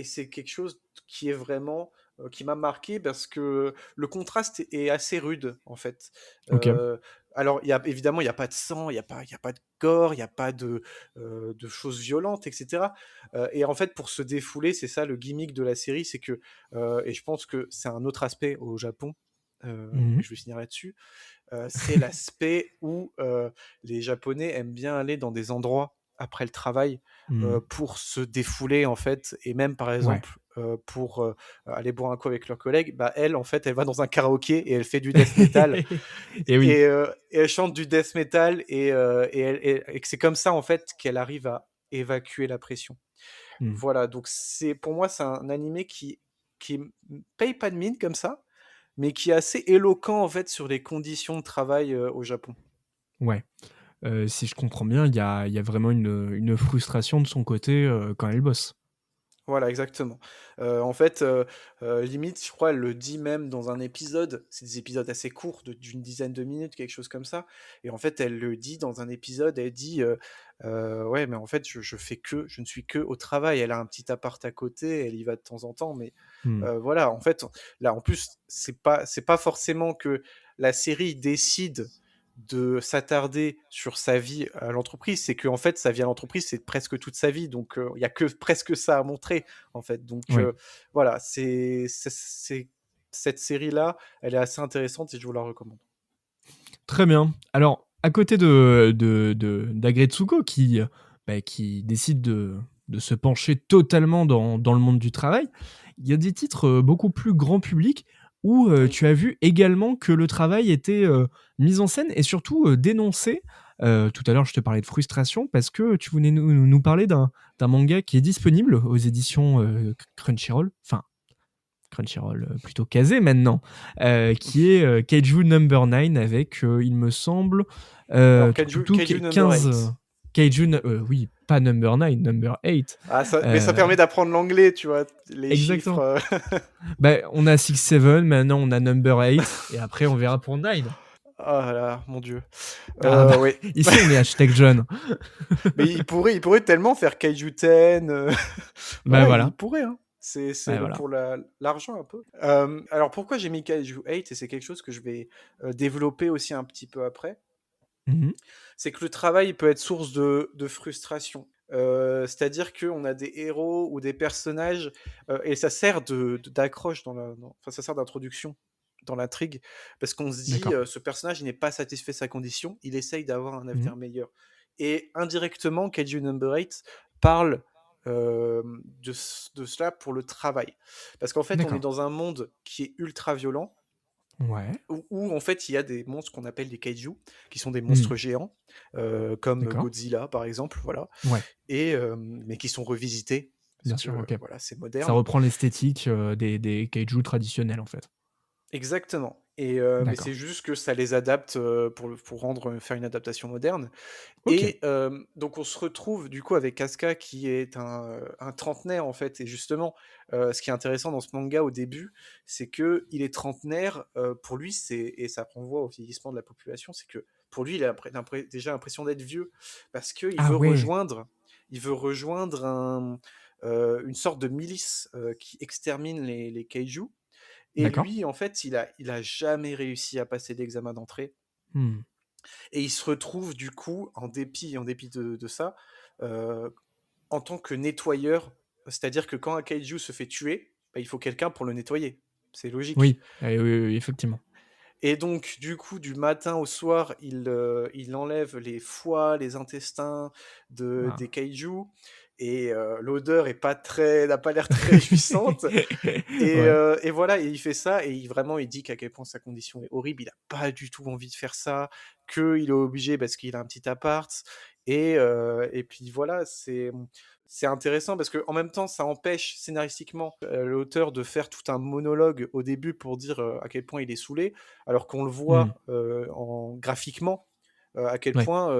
c'est quelque chose qui est vraiment qui m'a marqué parce que le contraste est assez rude en fait. OK. Euh, alors évidemment il y a pas de sang, il y a pas de gore, il y a pas de choses violentes, etc. Et en fait pour se défouler, c'est ça le gimmick de la série, c'est que et je pense que c'est un autre aspect au Japon. Mmh. Et je vais finir là-dessus. C'est l'aspect où les Japonais aiment bien aller dans des endroits après le travail Mmh. pour se défouler en fait, et même par Ouais. exemple pour aller boire un coup avec leurs collègues, bah elle en fait elle va dans un karaoké et elle fait du death metal Et oui. et elle chante du death metal et que c'est comme ça en fait qu'elle arrive à évacuer la pression. Mmh. Voilà, donc c'est pour moi c'est un animé qui paye pas de mine comme ça, mais qui est assez éloquent en fait sur les conditions de travail au Japon. Ouais. Si je comprends bien, il y a vraiment une frustration de son côté, quand elle bosse. Voilà, exactement. En fait, limite, je crois, elle le dit même dans un épisode. C'est des épisodes assez courts, d'une dizaine de minutes, quelque chose comme ça. Et en fait, elle le dit dans un épisode. Elle dit, ouais, mais en fait, je ne suis que au travail. Elle a un petit appart à côté. Elle y va de temps en temps, mais Mmh. voilà. En fait, là, en plus, c'est pas forcément que la série décide de s'attarder sur sa vie à l'entreprise, c'est que en fait sa vie à l'entreprise c'est presque toute sa vie, donc il y a que presque ça à montrer en fait. Donc Oui. voilà, cette série là, elle est assez intéressante et je vous la recommande. Très bien. Alors, à côté d'Agretsuko qui décide de se pencher totalement dans le monde du travail, il y a des titres beaucoup plus grand public où Oui. tu as vu également que le travail était mis en scène et surtout dénoncé. Tout à l'heure, je te parlais de frustration parce que tu venais nous parler d'un manga qui est disponible aux éditions Crunchyroll, enfin Crunchyroll plutôt casé maintenant, qui est Kaiju Number 9 avec, il me semble, Alors, tout, Kaiju Number 15 8. oui, pas Number 9, Number 8. Mais ça permet d'apprendre l'anglais, tu vois, les chiffres. Exactement. Bah, on a 6-7, maintenant on a Number 8, et après on verra pour 9. Oh là là, mon Dieu. Ah bah, Oui. ici on est hashtag jeune. Mais il pourrait tellement faire Kaiju 10. Bah Il voilà. pourrait, hein. C'est Bah, voilà. pour l'argent un peu. Alors pourquoi j'ai mis Kaiju 8, et c'est quelque chose que je vais développer aussi un petit peu après, Mhm. c'est que le travail peut être source de frustration. C'est-à-dire qu'on a des héros ou des personnages, et ça sert d'accroche enfin, ça sert d'introduction dans l'intrigue, parce qu'on se dit, D'accord. ce personnage, il n'est pas satisfait de sa condition, il essaye d'avoir un Mhm. avenir meilleur. Et indirectement, Kaiju Number 8 parle de cela pour le travail. Parce qu'en fait, on est D'accord. dans un monde qui est ultra violent, Ouais. où en fait, il y a des monstres qu'on appelle des kaiju, qui sont des Mhm. monstres géants, comme D'accord. Godzilla, par exemple, voilà, Ouais, mais qui sont revisités, parce bien que sûr, ok. voilà, c'est Ça moderne. reprend l'esthétique des kaiju traditionnels en fait. Exactement. Mais D'accord. c'est juste que ça les adapte pour faire une adaptation moderne. Ok. Et donc on se retrouve du coup avec Casca qui est un trentenaire en fait. Et justement, ce qui est intéressant dans ce manga au début, c'est que il est trentenaire. Pour lui, et ça renvoie au vieillissement de la population, c'est que pour lui, il a déjà l'impression d'être vieux parce qu'il Ah veut ouais, rejoindre une sorte de milice qui extermine les kaiju. Et d'accord. lui, en fait, il a jamais réussi à passer l'examen d'entrée. Hmm. Et il se retrouve du coup, en dépit de ça, euh, en tant que nettoyeur. C'est-à-dire que quand un kaiju se fait tuer, bah, il faut quelqu'un pour le nettoyer. C'est logique. Oui. Oui, oui, effectivement. Et donc, du coup, du matin au soir, il enlève les foies, les intestins Ah. des kaiju. Et l'odeur n'a pas l'air très réjouissante. Ouais. Et voilà, et il fait ça, et vraiment, il dit qu'à quel point sa condition est horrible. Il n'a pas du tout envie de faire ça, qu'il est obligé parce qu'il a un petit appart. Et puis voilà, c'est intéressant parce qu'en même temps, ça empêche scénaristiquement l'auteur de faire tout un monologue au début pour dire à quel point il est saoulé, alors qu'on le Hmm. voit graphiquement. À quel Ouais. point,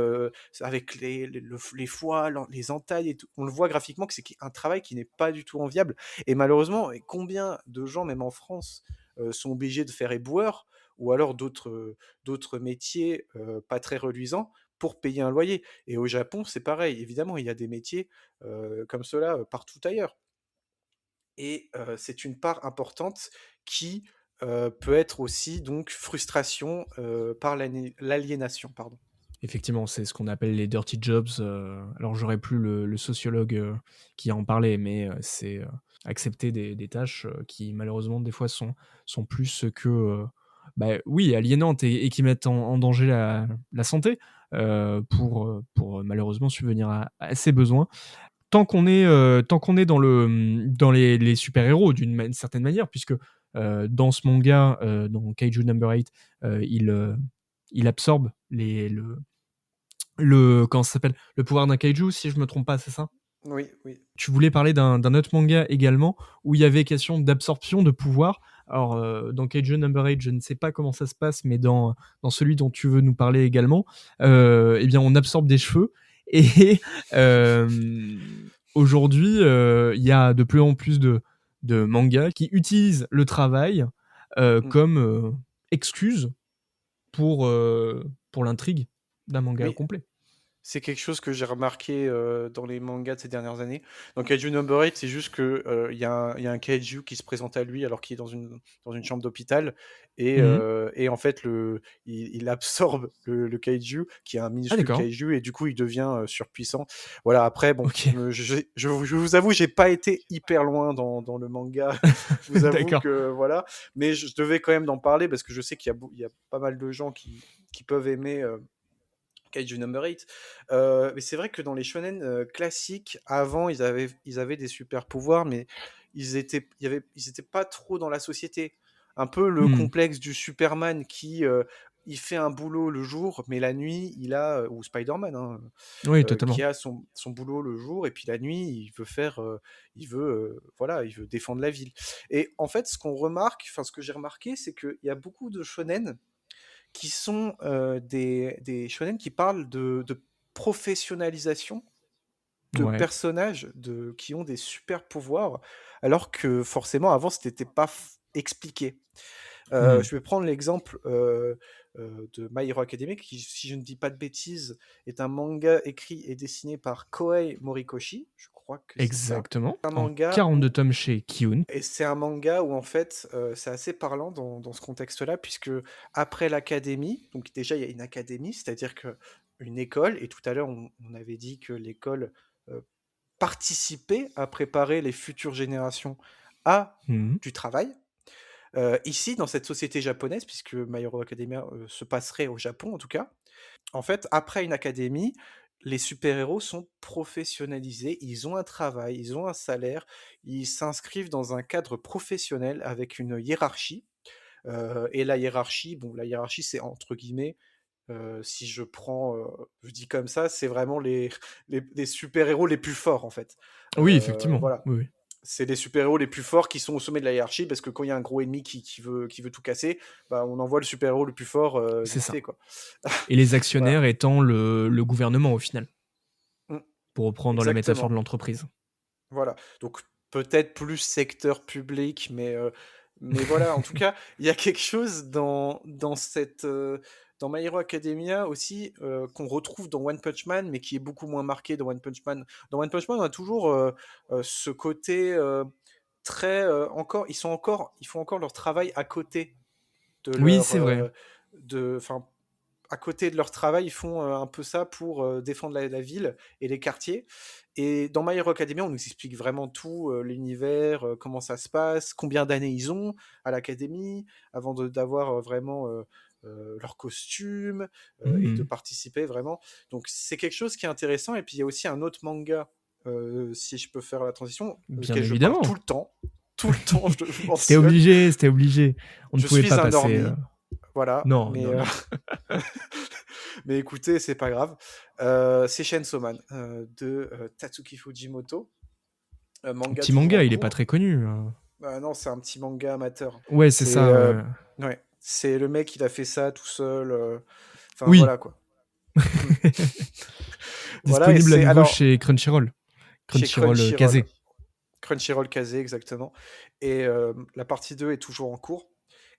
avec les foies, les entailles et tout, on le voit graphiquement que c'est un travail qui n'est pas du tout enviable. Et malheureusement, et combien de gens, même en France, sont obligés de faire éboueur ou alors d'autres métiers pas très reluisants pour payer un loyer. Et au Japon, c'est pareil. Évidemment, il y a des métiers comme cela partout ailleurs. Et c'est une part importante qui peut être aussi donc frustration par l'aliénation, pardon. Effectivement, c'est ce qu'on appelle les dirty jobs. Alors, j'aurais plus le sociologue qui en parlait, mais c'est accepter des tâches qui, malheureusement, des fois sont plus que, bah, oui, aliénantes et qui mettent en danger la santé pour malheureusement subvenir à ses besoins. Tant qu'on est dans les super-héros d'une certaine manière, puisque dans ce manga, dans Kaiju Number 8, il absorbe comment ça s'appelle, le pouvoir d'un kaiju, si je me trompe pas, c'est ça? Oui, oui. Tu voulais parler d'un autre manga également où il y avait question d'absorption de pouvoir. Alors, dans Kaiju Number 8, je ne sais pas comment ça se passe, mais dans celui dont tu veux nous parler également, eh bien, on absorbe des cheveux. Et aujourd'hui, il y a de plus en plus de mangas qui utilisent le travail Mm. comme excuse pour l'intrigue d'un manga Mais complet. c'est quelque chose que j'ai remarqué dans les mangas de ces dernières années. Dans Kaiju Number 8, c'est juste que il y a un kaiju qui se présente à lui alors qu'il est dans une chambre d'hôpital. Mhm. Et en fait, il absorbe le kaiju, qui est un Ah, minuscule d'accord. kaiju, et du coup, il devient surpuissant. Voilà, après, bon, Ok. je vous avoue, j'ai pas été hyper loin dans le manga. Je vous avoue D'accord. que voilà. Mais je devais quand même d'en parler parce que je sais qu'il y a pas mal de gens qui peuvent aimer. Kaiju Number 8. Mais c'est vrai que dans les shonen classiques, avant, ils avaient des super pouvoirs, mais ils étaient pas trop dans la société. Un peu le Hmm. complexe du Superman qui il fait un boulot le jour, mais la nuit, il a, ou Spider-Man, hein, Oui, qui totalement. a son boulot le jour, et puis la nuit, voilà, il veut défendre la ville. Et en fait, ce que j'ai remarqué, c'est qu'il y a beaucoup de shonen qui sont des shonen qui parlent de professionnalisation de Ouais. personnages qui ont des super pouvoirs, alors que forcément avant c'était pas expliqué. Hmm. Je vais prendre l'exemple de My Hero Academia, qui, si je ne dis pas de bêtises, est un manga écrit et dessiné par Kohei Morikoshi. Je crois que c'est ça. Exactement. Un En manga 42 où tomes chez Kiun. et c'est un manga où en fait c'est assez parlant dans ce contexte-là, puisque après l'académie, donc déjà il y a une académie, c'est-à-dire que une école, et tout à l'heure on avait dit que l'école euh, participait à préparer les futures générations à Hmm. du travail. Ici, dans cette société japonaise, puisque My Hero Academia se passerait au Japon en tout cas, en fait, après une académie, les super-héros sont professionnalisés, ils ont un travail, ils ont un salaire, ils s'inscrivent dans un cadre professionnel avec une hiérarchie. Et la hiérarchie, bon, la hiérarchie, c'est entre guillemets, si je dis comme ça, c'est vraiment les super-héros les plus forts en fait. Oui, effectivement. Voilà, Oui, oui. c'est les super-héros les plus forts qui sont au sommet de la hiérarchie, parce que quand il y a un gros ennemi qui veut tout casser, bah, on envoie le super-héros le plus fort C'est vite ça. fait, quoi. Et les Voilà. actionnaires étant le gouvernement au final, Mm, pour reprendre la métaphore de exactement. l'entreprise. Voilà. Donc peut-être plus secteur public, mais voilà. En tout cas, il y a quelque chose dans My Hero Academia aussi qu'on retrouve dans One Punch Man, mais qui est beaucoup moins marqué dans One Punch Man. Dans One Punch Man, on a toujours ce côté très encore. Ils font encore leur travail à côté de Oui, leur c'est vrai. enfin à côté de leur travail, ils font un peu ça pour défendre la ville et les quartiers. Et dans My Hero Academia, on nous explique vraiment tout, l'univers, comment ça se passe, combien d'années ils ont à l'académie, avant d'avoir vraiment leur costume et de Hmm. participer vraiment. Donc c'est quelque chose qui est intéressant. Et puis il y a aussi un autre manga, si je peux faire la transition, Bien auquel je parle tout évidemment. le temps. Tout le temps, je le C'était mentionne. obligé, c'était obligé. On ne Je pouvait suis pas un passer. normie, voilà, Non, non, non. mais écoutez, c'est pas grave. C'est Chainsaw Man de Tatsuki Fujimoto, Un manga petit toujours en manga, il est pas cours. très connu. Non, c'est un petit manga amateur. Ouais, c'est C'est ça. Ouais. ouais, c'est le mec, il a fait ça tout seul. Enfin Oui. voilà quoi. Mm. Voilà, et Disponible à c'est nouveau alors chez Crunchyroll. chez Crunchyroll Crunchyroll, casé. Crunchyroll Kazé exactement. Et la partie 2 est toujours en cours.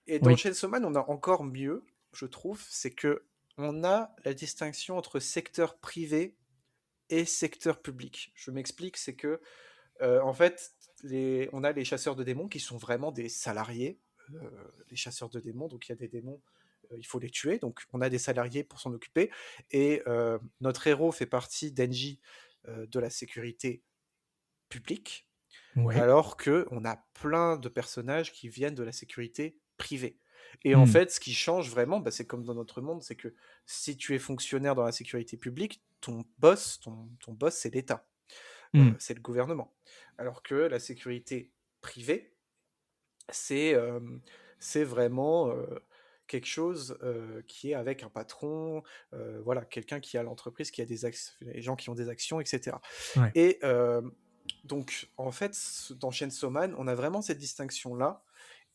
Et dans Oui. Chainsaw Man, on a encore mieux, je trouve, c'est que on a la distinction entre secteur privé et secteur public. Je m'explique, c'est que en fait, on a les chasseurs de démons qui sont vraiment des salariés, les chasseurs de démons. Donc il y a des démons, il faut les tuer. Donc on a des salariés pour s'en occuper. Et notre héros fait partie d'Engie, de la sécurité publique, Ouais. alors que on a plein de personnages qui viennent de la sécurité privée. Et en Hmm. fait, ce qui change vraiment, bah, c'est comme dans notre monde, c'est que si tu es fonctionnaire dans la sécurité publique, ton boss, c'est l'État, Hmm. c'est le gouvernement. Alors que la sécurité privée, c'est c'est vraiment quelque chose qui est avec un patron, voilà, quelqu'un qui a l'entreprise, qui a les gens qui ont des actions, etc. Ouais. Et donc, en fait, dans Chainsaw Man, on a vraiment cette distinction-là,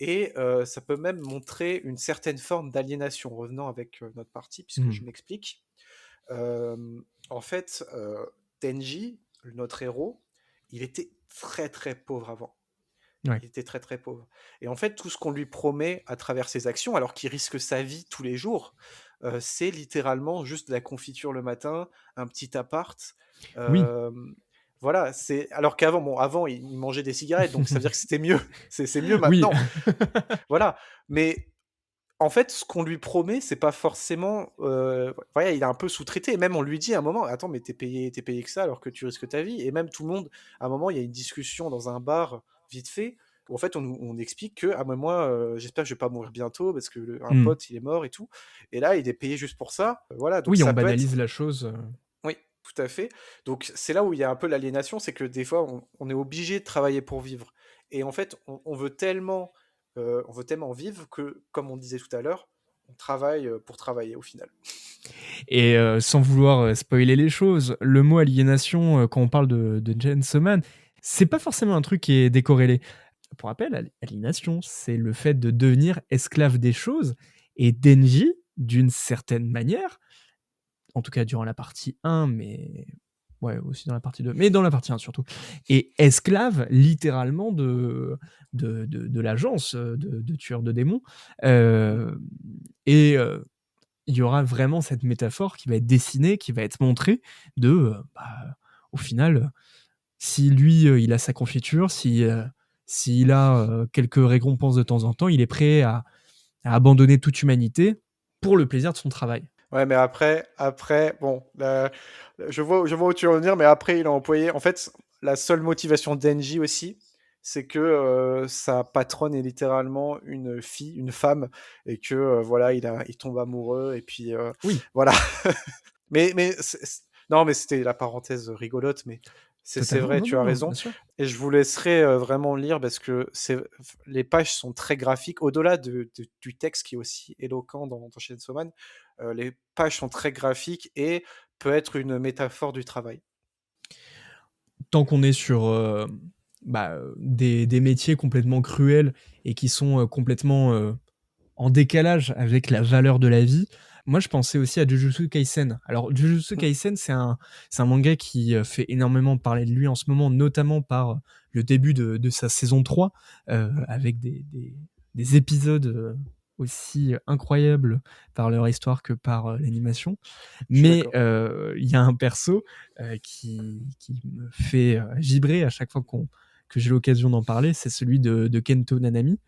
et ça peut même montrer une certaine forme d'aliénation, revenant avec notre partie, puisque Hmm. je m'explique. Euh, En fait, Denji, notre héros, il était très très pauvre avant. Ouais. Il était très très pauvre. Et en fait, tout ce qu'on lui promet à travers ses actions, alors qu'il risque sa vie tous les jours, c'est littéralement juste de la confiture le matin, un petit appart. Oui. euh, voilà, c'est alors qu'avant, bon, avant il mangeait des cigarettes, donc ça veut dire que c'était mieux. C'est mieux Oui. maintenant. Voilà. Mais en fait, ce qu'on lui promet, c'est pas forcément. Voilà, il est un peu sous-traité. Et même on lui dit à un moment, attends, mais t'es payé que ça alors que tu risques ta vie. Et même tout le monde, à un moment, il y a une discussion dans un bar vite fait, où en fait on explique que ah mais moi, j'espère que je vais pas mourir bientôt parce que un Hmm. pote il est mort et tout. Et là, il est payé juste pour ça. Voilà, donc Oui, on ça peut être. banalise la chose. Oui, tout à fait. Donc c'est là où il y a un peu l'aliénation, c'est que des fois on est obligé de travailler pour vivre. Et en fait, on veut tellement on veut tellement vivre que, comme on disait tout à l'heure, on travaille pour travailler au final. Et sans vouloir spoiler les choses, le mot aliénation, quand on parle de Chainsaw Man, c'est pas forcément un truc qui est décorrélé. Pour rappel, aliénation, c'est le fait de devenir esclave des choses. Et Denji, d'une certaine manière, en tout cas durant la partie 1, mais ouais, aussi dans la partie 2, mais dans la partie 1 surtout, est esclave littéralement de l'agence de tueurs de démons. Et il y aura vraiment cette métaphore qui va être dessinée, qui va être montrée de, au final, si lui, il a sa confiture, s'il a quelques récompenses de temps en temps, il est prêt à abandonner toute humanité pour le plaisir de son travail. Ouais, mais après, bon, je vois où tu veux en venir, mais après, il a employé. En fait, la seule motivation d'Enji aussi, c'est que sa patronne est littéralement une fille, une femme, et que voilà, il tombe amoureux, et puis Oui, voilà. Non, mais c'était la parenthèse rigolote, mais c'est totalement, vrai, non, tu non, as non, raison. bien sûr. Et je vous laisserai vraiment lire parce que les pages sont très graphiques. Au-delà du texte qui est aussi éloquent dans Chainsaw Man, les pages sont très graphiques et peut être une métaphore du travail. Tant qu'on est sur des métiers complètement cruels et qui sont complètement en décalage avec la valeur de la vie, moi je pensais aussi à Jujutsu Kaisen. Alors Jujutsu Kaisen, c'est un manga qui fait énormément parler de lui en ce moment, notamment par le début de sa saison 3, avec des épisodes aussi incroyables par leur histoire que par l'animation. Je suis Mais d'accord. il y a un perso qui me fait vibrer à chaque fois que j'ai l'occasion d'en parler, c'est celui de Kento Nanami.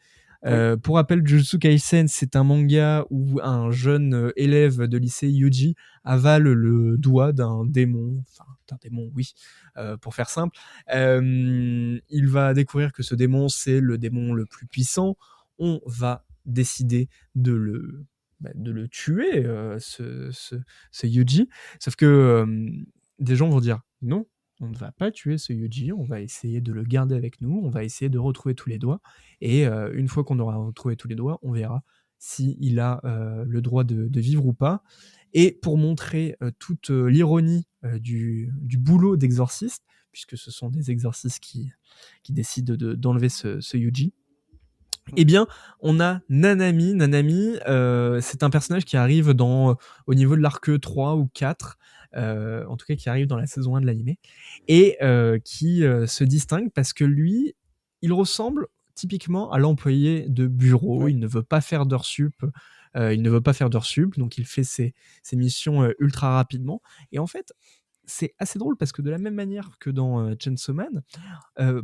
Oui, Pour rappel, Jujutsu Kaisen, c'est un manga où un jeune élève de lycée Yuji avale le doigt d'un démon, oui, pour faire simple. Il va découvrir que ce démon, c'est le démon le plus puissant. On va décider de le tuer, ce Yuji. Sauf que des gens vont dire non, on ne va pas tuer ce Yuji, on va essayer de le garder avec nous, on va essayer de retrouver tous les doigts. Et une fois qu'on aura retrouvé tous les doigts, on verra s'il a le droit de vivre ou pas. Et pour montrer toute l'ironie du boulot d'exorciste, puisque ce sont des exorcistes qui décident d'enlever ce Yuji, eh bien, on a Nanami. Nanami, c'est un personnage qui arrive au niveau de l'arc 3 ou 4, en tout cas qui arrive dans la saison 1 de l'animé, et qui se distingue parce que lui, il ressemble typiquement à l'employé de bureau. oui, Il ne veut pas faire d'heures sup. Donc il fait ses missions ultra rapidement. Et en fait, c'est assez drôle parce que de la même manière que dans Chainsaw Man,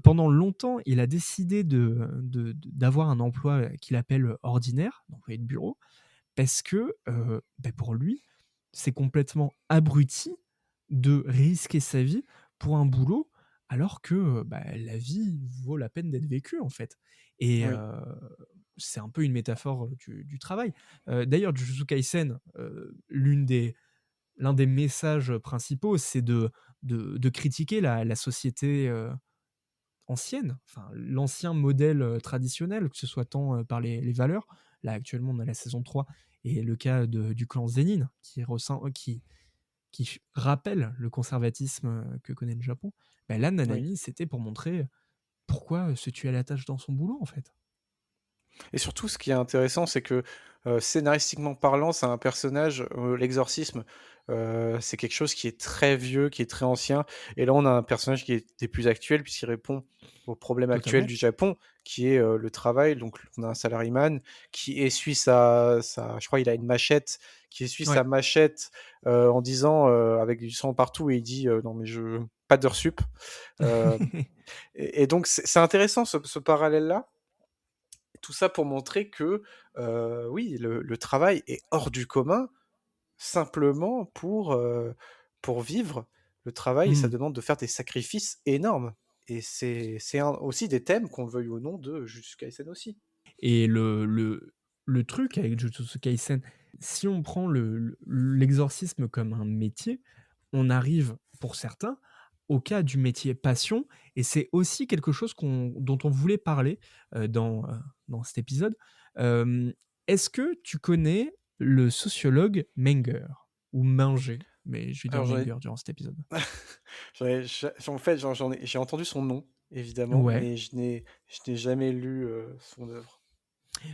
pendant longtemps, il a décidé d'avoir un emploi qu'il appelle ordinaire, d'employé de bureau, parce que pour lui, c'est complètement abruti de risquer sa vie pour un boulot, alors que la vie vaut la peine d'être vécue, en fait. Et oui, c'est un peu une métaphore du travail. D'ailleurs, Jujutsu Kaisen, l'un des messages principaux, c'est de critiquer la société ancienne, enfin l'ancien modèle traditionnel, que ce soit tant par les valeurs. Là, actuellement, on a la saison 3 et le cas du clan Zenin qui rappelle le conservatisme que connaît le Japon. Là, oui. Nanami, c'était pour montrer pourquoi se tuer à la tâche dans son boulot, en fait. Et surtout, ce qui est intéressant, c'est que scénaristiquement parlant, c'est un personnage, l'exorcisme, c'est quelque chose qui est très vieux, qui est très ancien. Et là, on a un personnage qui est des plus actuels, puisqu'il répond aux problèmes actuels Totalement. du Japon, qui est le travail. Donc, on a un salariman qui essuie je crois il a une machette, qui essuie Ouais. sa machette en disant, avec du sang partout, et il dit non, mais pas d'heure sup. Euh, et donc, c'est intéressant ce parallèle-là. Tout ça pour montrer que, oui, le travail est hors du commun, simplement pour vivre. Le travail, ça Hmm. demande de faire des sacrifices énormes. Et c'est aussi des thèmes, qu'on le veuille ou non, de Jujutsu Kaisen aussi. Et le truc avec Jujutsu Kaisen, si on prend l'exorcisme comme un métier, on arrive, pour certains, au cas du métier passion, et c'est aussi quelque chose dont on voulait parler dans cet épisode. Euh, Est-ce que tu connais le sociologue Menger ou Menger? Mais je vais dire Alors Menger durant cet épisode. en fait, j'ai entendu son nom, évidemment, Ouais. mais je n'ai jamais lu son œuvre.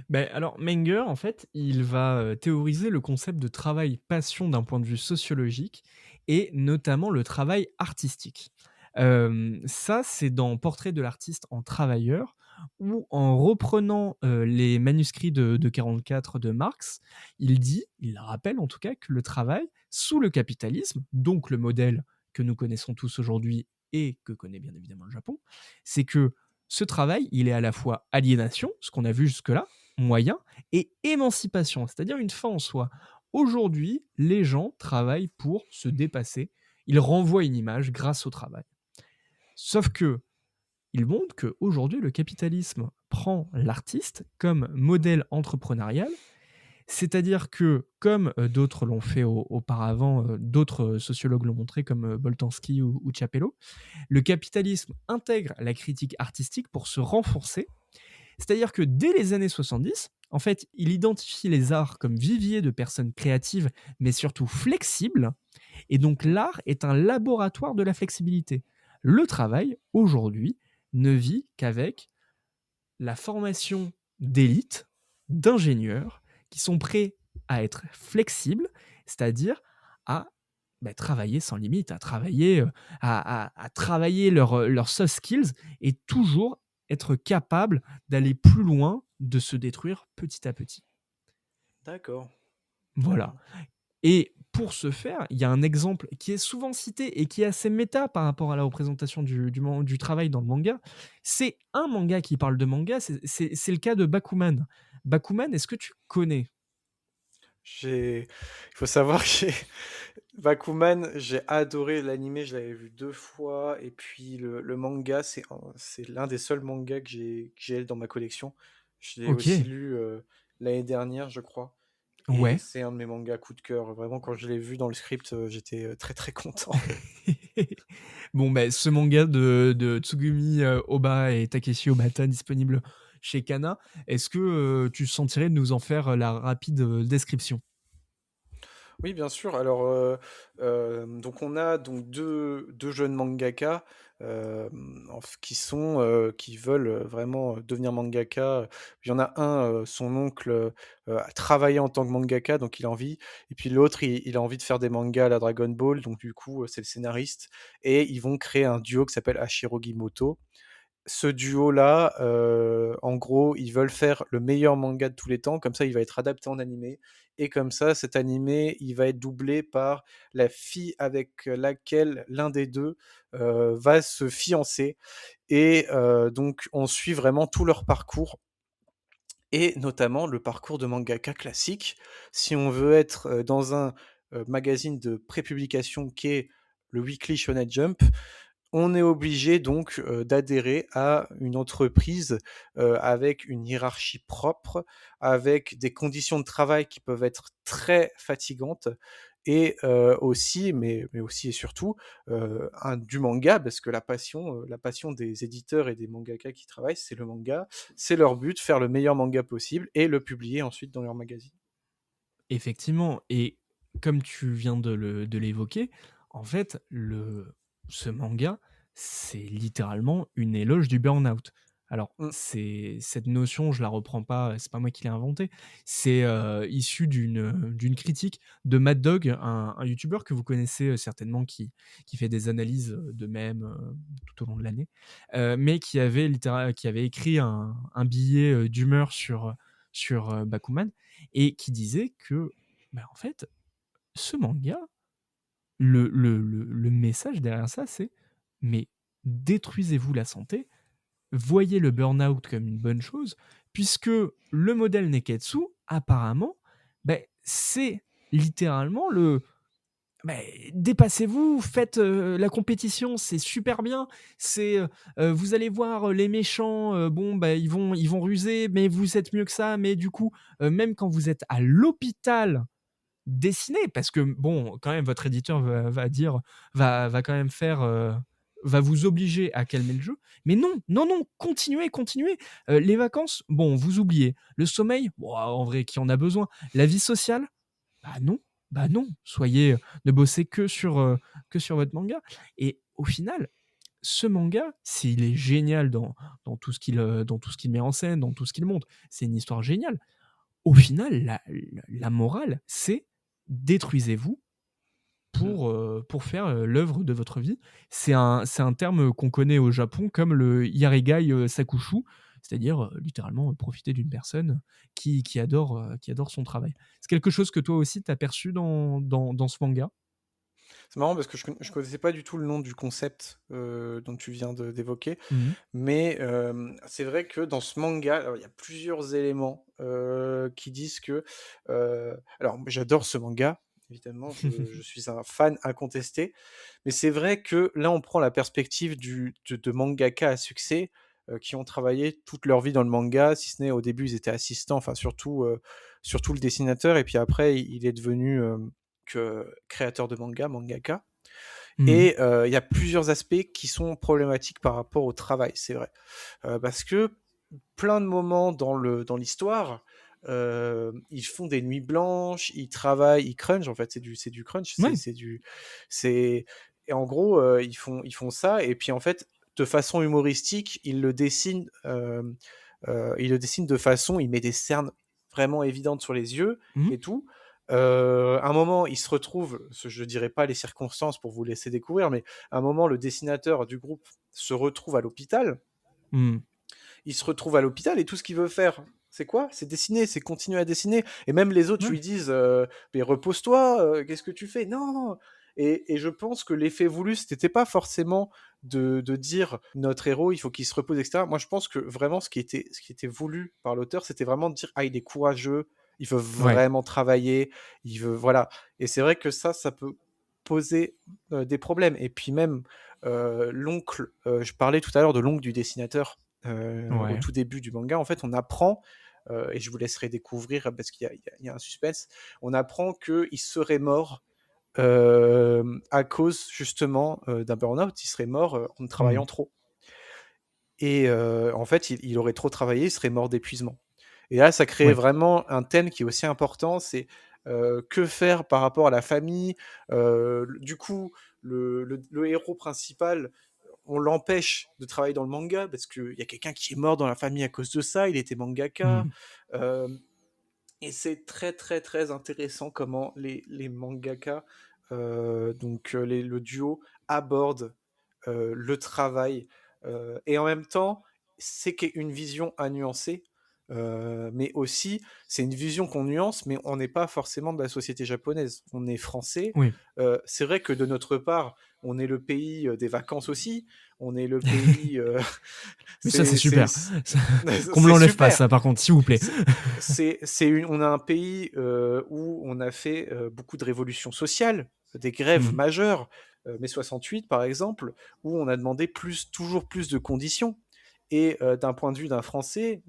Ben, alors, Menger, en fait, il va théoriser le concept de travail-passion d'un point de vue sociologique et notamment le travail artistique. Ça, c'est dans Portrait de l'artiste en travailleur, où en reprenant les manuscrits de 44 de Marx, il rappelle en tout cas que le travail, sous le capitalisme, donc le modèle que nous connaissons tous aujourd'hui et que connaît bien évidemment le Japon, c'est que ce travail, il est à la fois aliénation, ce qu'on a vu jusque-là, moyen, et émancipation, c'est-à-dire une fin en soi. Aujourd'hui, les gens travaillent pour se dépasser. Ils renvoient une image grâce au travail. Sauf que il montre qu'aujourd'hui, le capitalisme prend l'artiste comme modèle entrepreneurial, c'est-à-dire que, comme d'autres l'ont fait auparavant, d'autres sociologues l'ont montré, comme Boltanski ou Capello, le capitalisme intègre la critique artistique pour se renforcer. C'est-à-dire que dès les années 70, en fait, il identifie les arts comme vivier de personnes créatives, mais surtout flexibles. Et donc l'art est un laboratoire de la flexibilité. Le travail, aujourd'hui, ne vit qu'avec la formation d'élites, d'ingénieurs, qui sont prêts à être flexibles, c'est-à-dire à travailler sans limite, à travailler, à travailler leurs soft skills et toujours être capable d'aller plus loin, de se détruire petit à petit. D'accord. Voilà. Et pour ce faire, il y a un exemple qui est souvent cité et qui est assez méta par rapport à la représentation du travail dans le manga. C'est un manga qui parle de manga, c'est le cas de Bakuman. Bakuman, est-ce que tu connais? Il faut savoir que Bakuman, j'ai adoré l'animé, je l'avais vu 2 fois, et puis le manga, c'est l'un des seuls mangas que j'ai dans ma collection. Je l'ai Ok, aussi lu l'année dernière, je crois, et ouais. c'est un de mes mangas coup de cœur. Vraiment, quand je l'ai vu dans le script, j'étais très très content. Bon, ce manga de Tsugumi Oba et Takeshi Obata disponible chez Kana, est-ce que tu sentirais de nous en faire la rapide description? Oui, bien sûr. Alors, donc on a donc deux jeunes mangaka qui veulent vraiment devenir mangaka. Il y en a un, son oncle a travaillé en tant que mangaka, donc il a envie. Et puis l'autre, il a envie de faire des mangas à la Dragon Ball, donc du coup, c'est le scénariste. Et ils vont créer un duo qui s'appelle Hashirogi Moto. Ce duo-là, en gros, ils veulent faire le meilleur manga de tous les temps, comme ça il va être adapté en animé, et comme ça cet animé, il va être doublé par la fille avec laquelle l'un des deux va se fiancer. Et donc on suit vraiment tout leur parcours, et notamment le parcours de mangaka classique. Si on veut être dans un magazine de prépublication qui est le Weekly Shonen Jump, on est obligé donc d'adhérer à une entreprise avec une hiérarchie propre, avec des conditions de travail qui peuvent être très fatigantes, et aussi, mais aussi et surtout, du manga, parce que la passion des éditeurs et des mangaka qui travaillent, c'est le manga. C'est leur but, faire le meilleur manga possible et le publier ensuite dans leur magazine. Effectivement, et comme tu viens de l'évoquer, en fait, ce manga, c'est littéralement une éloge du burn-out. Alors, Mmh. cette notion, je la reprends pas, c'est pas moi qui l'ai inventée, c'est issu d'une critique de Mad Dog, un youtubeur que vous connaissez certainement, qui fait des analyses de mèmes tout au long de l'année, mais qui avait écrit un billet d'humeur sur Bakuman, et qui disait que, en fait, ce manga, le message derrière ça, c'est: mais détruisez-vous la santé, voyez le burn-out comme une bonne chose, puisque le modèle Neketsu, apparemment, c'est littéralement dépassez-vous, faites la compétition, c'est super bien. Vous allez voir les méchants, ils vont ruser, mais vous êtes mieux que ça. Mais du coup, même quand vous êtes à l'hôpital, dessinez, parce que bon, quand même, votre éditeur va quand même faire va vous obliger à calmer le jeu. Mais non, non, non, continuez, continuez. Les vacances, bon, vous oubliez. Le sommeil, bon, en vrai, qui en a besoin? La vie sociale? Bah non, bah non. Soyez, ne bossez que sur votre manga. Et au final, ce manga, s'il est génial dans tout ce qu'il met en scène, dans tout ce qu'il montre, c'est une histoire géniale. Au final, la morale, c'est détruisez-vous Mmh. pour faire l'œuvre de votre vie. C'est un terme qu'on connaît au Japon comme le Ikigai Sakushu, c'est-à-dire littéralement profiter d'une personne qui adore son travail. C'est quelque chose que toi aussi t'as perçu dans ce manga? C'est marrant parce que je connaissais pas du tout le nom du concept, dont tu viens d'évoquer, Mmh. mais c'est vrai que dans ce manga, alors il y a plusieurs éléments qui disent que... alors moi, j'adore ce manga, évidemment, je suis un fan incontesté, mais c'est vrai que là on prend la perspective de mangaka à succès qui ont travaillé toute leur vie dans le manga, si ce n'est au début ils étaient assistants, enfin surtout le dessinateur, et puis après il est devenu créateur de manga, mangaka. Mmh. Et il y a plusieurs aspects qui sont problématiques par rapport au travail, c'est vrai. Parce que plein de moments dans l'histoire, ils font des nuits blanches, ils travaillent, ils crunchent, en fait, c'est du crunch, Ouais. c'est et en gros, ils font ça et puis, en fait, de façon humoristique, ils le dessinent de façon il met des cernes vraiment évidentes sur les yeux Mmh. et tout. À un moment, il se retrouve, je ne dirai pas les circonstances pour vous laisser découvrir, mais à un moment, le dessinateur du groupe se retrouve à l'hôpital. Mmh. Il se retrouve à l'hôpital et tout ce qu'il veut faire, c'est quoi? C'est dessiner, c'est continuer à dessiner. Et même les autres Ouais. lui disent mais repose-toi, qu'est-ce que tu fais? Non! Et je pense que l'effet voulu, c'était pas forcément de dire notre héros, il faut qu'il se repose, etc. Moi, je pense que vraiment, ce qui était voulu par l'auteur, c'était vraiment de dire ah, il est courageux, il veut Ouais. vraiment travailler, il veut. Voilà. Et c'est vrai que ça peut poser des problèmes. Et puis même, l'oncle, je parlais tout à l'heure de l'oncle du dessinateur au Ouais. tout début du manga, en fait, on apprend, et je vous laisserai découvrir parce qu'il y a un suspense, on apprend qu'il serait mort à cause justement d'un burn-out, il serait mort en Mmh. travaillant trop. Et en fait, il aurait trop travaillé, il serait mort d'épuisement. Et là, ça crée Ouais. vraiment un thème qui est aussi important, c'est que faire par rapport à la famille. Du coup, le héros principal, on l'empêche de travailler dans le manga parce qu'il y a quelqu'un qui est mort dans la famille à cause de ça, il était mangaka. Mmh. Euh, et c'est très très très intéressant comment les mangaka, le duo, abordent le travail. Et en même temps, c'est une vision à nuancer, mais aussi, c'est une vision qu'on nuance, mais on n'est pas forcément de la société japonaise. On est français. Oui. C'est vrai que de notre part, on est le pays des vacances aussi. On est le pays. Mais ça, c'est C'est super. Ça qu'on me c'est l'enlève pas super. ça, par contre, s'il vous plaît. On a un pays où on a fait beaucoup de révolutions sociales, des grèves Mmh. majeures, mai 68 par exemple, où on a demandé toujours plus de conditions. Et d'un point de vue d'un Français,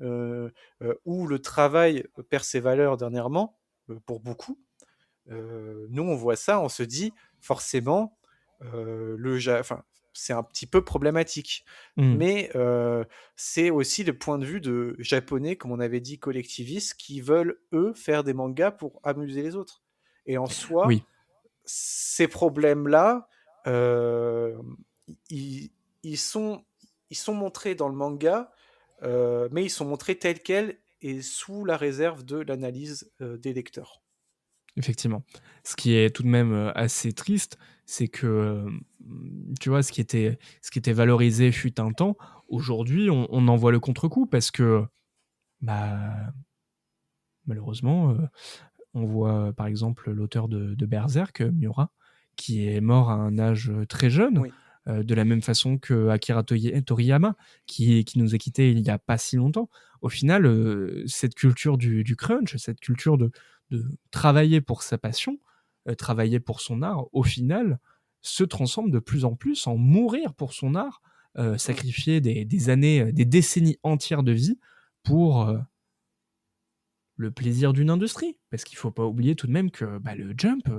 où le travail perd ses valeurs dernièrement, pour beaucoup, nous on voit ça, on se dit forcément, enfin, c'est un petit peu problématique. Mmh. Mais c'est aussi le point de vue de japonais, comme on avait dit, collectivistes, qui veulent, eux, faire des mangas pour amuser les autres. Et en soi, Oui. ces problèmes-là, euh, ils, ils sont, ils sont montrés dans le manga, mais ils sont montrés tels quels et sous la réserve de l'analyse des lecteurs. Effectivement. Ce qui est tout de même, assez triste, c'est que, tu vois, ce qui était valorisé fut un temps, aujourd'hui, on en voit le contre-coup parce que, bah, malheureusement, on voit, par exemple, l'auteur de Berserk, Miura, qui est mort à un âge, très jeune, Oui. de la même façon que Akira Toriyama, qui nous a quittés il y a pas si longtemps. Au final, cette culture du crunch, cette culture de travailler pour sa passion, travailler pour son art, au final, se transforme de plus en plus en mourir pour son art, Mm. sacrifier des années, des décennies entières de vie pour, le plaisir d'une industrie. Parce qu'il faut pas oublier tout de même que, bah, le Jump,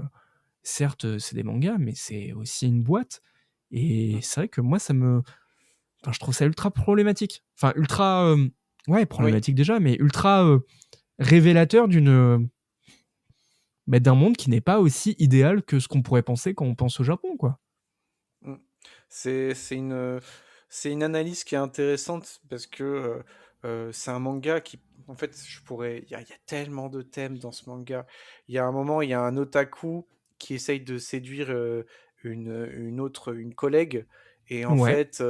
certes, c'est des mangas, mais c'est aussi une boîte Et Mm. c'est vrai que moi, enfin, je trouve ça ultra problématique. Enfin, ultra... ouais, Oui. problématique déjà, mais ultra révélateur d'un monde qui n'est pas aussi idéal que ce qu'on pourrait penser quand on pense au Japon, quoi. Mm. C'est une analyse qui est intéressante parce que c'est un manga qui, en fait, il y a tellement de thèmes dans ce manga. Il y a un moment, il y a un otaku qui essaye de séduire une collègue. Et en Ouais. fait,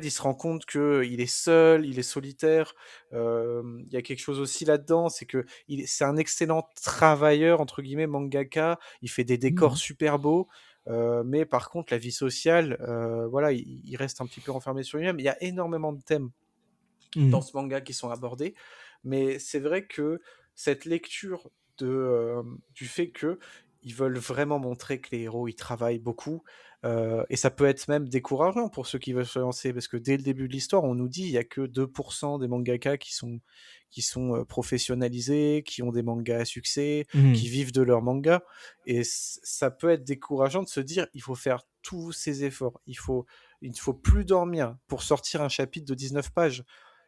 il se rend compte que il est seul, il est solitaire. Il y a quelque chose aussi là-dedans, c'est que c'est un excellent travailleur entre guillemets mangaka. Il fait des décors Mhm. super beaux. Mais par contre, la vie sociale, voilà, il reste un petit peu renfermé sur lui-même. Il y a énormément de thèmes dans Mhm. ce manga qui sont abordés, mais c'est vrai que cette lecture du fait que ils veulent vraiment montrer que les héros ils travaillent beaucoup, et ça peut être même décourageant pour ceux qui veulent se lancer, parce que dès le début de l'histoire, on nous dit il y a que 2% des mangaka qui sont professionnalisés, qui ont des mangas à succès, Mhm. qui vivent de leur manga, et ça peut être décourageant de se dire il faut faire tous ces efforts, il ne faut plus dormir pour sortir un chapitre de 19 pages.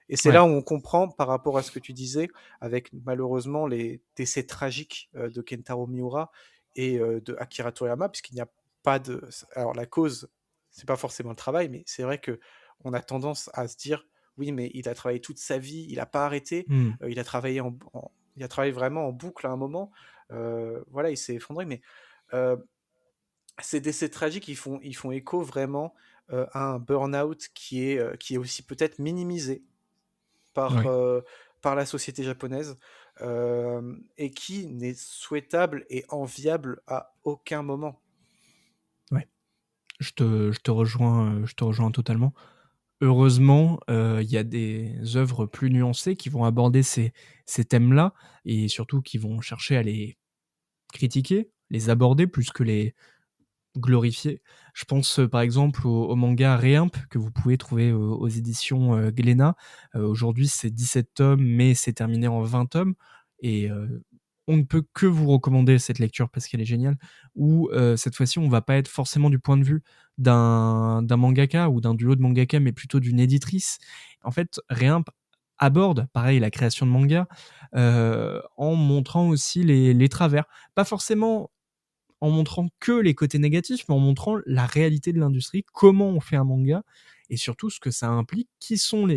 Et c'est Ouais. là où on comprend, par rapport à ce que tu disais, avec malheureusement les décès tragiques de Kentaro Miura et de Akira Toriyama, puisqu'il n'y a pas de... Alors la cause, c'est pas forcément le travail, mais c'est vrai que on a tendance à se dire, oui, mais il a travaillé toute sa vie, il n'a pas arrêté, Mhm. il a travaillé il a travaillé vraiment en boucle à un moment, voilà, il s'est effondré, mais euh, ces décès tragiques, ils font écho vraiment à un burn-out qui est aussi peut-être minimisé par, Ouais. euh, par la société japonaise, et qui n'est souhaitable et enviable à aucun moment. Ouais. Je te rejoins totalement. Heureusement, il y a des œuvres plus nuancées qui vont aborder ces thèmes-là et surtout qui vont chercher à les critiquer, les aborder plus que les glorifier. Je pense par exemple au manga Réimp que vous pouvez trouver aux éditions Glénat. Aujourd'hui, c'est 17 tomes, mais c'est terminé en 20 tomes. Et on ne peut que vous recommander cette lecture parce qu'elle est géniale. Où cette fois-ci, on va pas être forcément du point de vue d'un mangaka ou d'un duo de mangaka, mais plutôt d'une éditrice. En fait, Réimp aborde, pareil, la création de manga en montrant aussi les travers. Pas forcément en montrant que les côtés négatifs, mais en montrant la réalité de l'industrie, comment on fait un manga, et surtout ce que ça implique, qui sont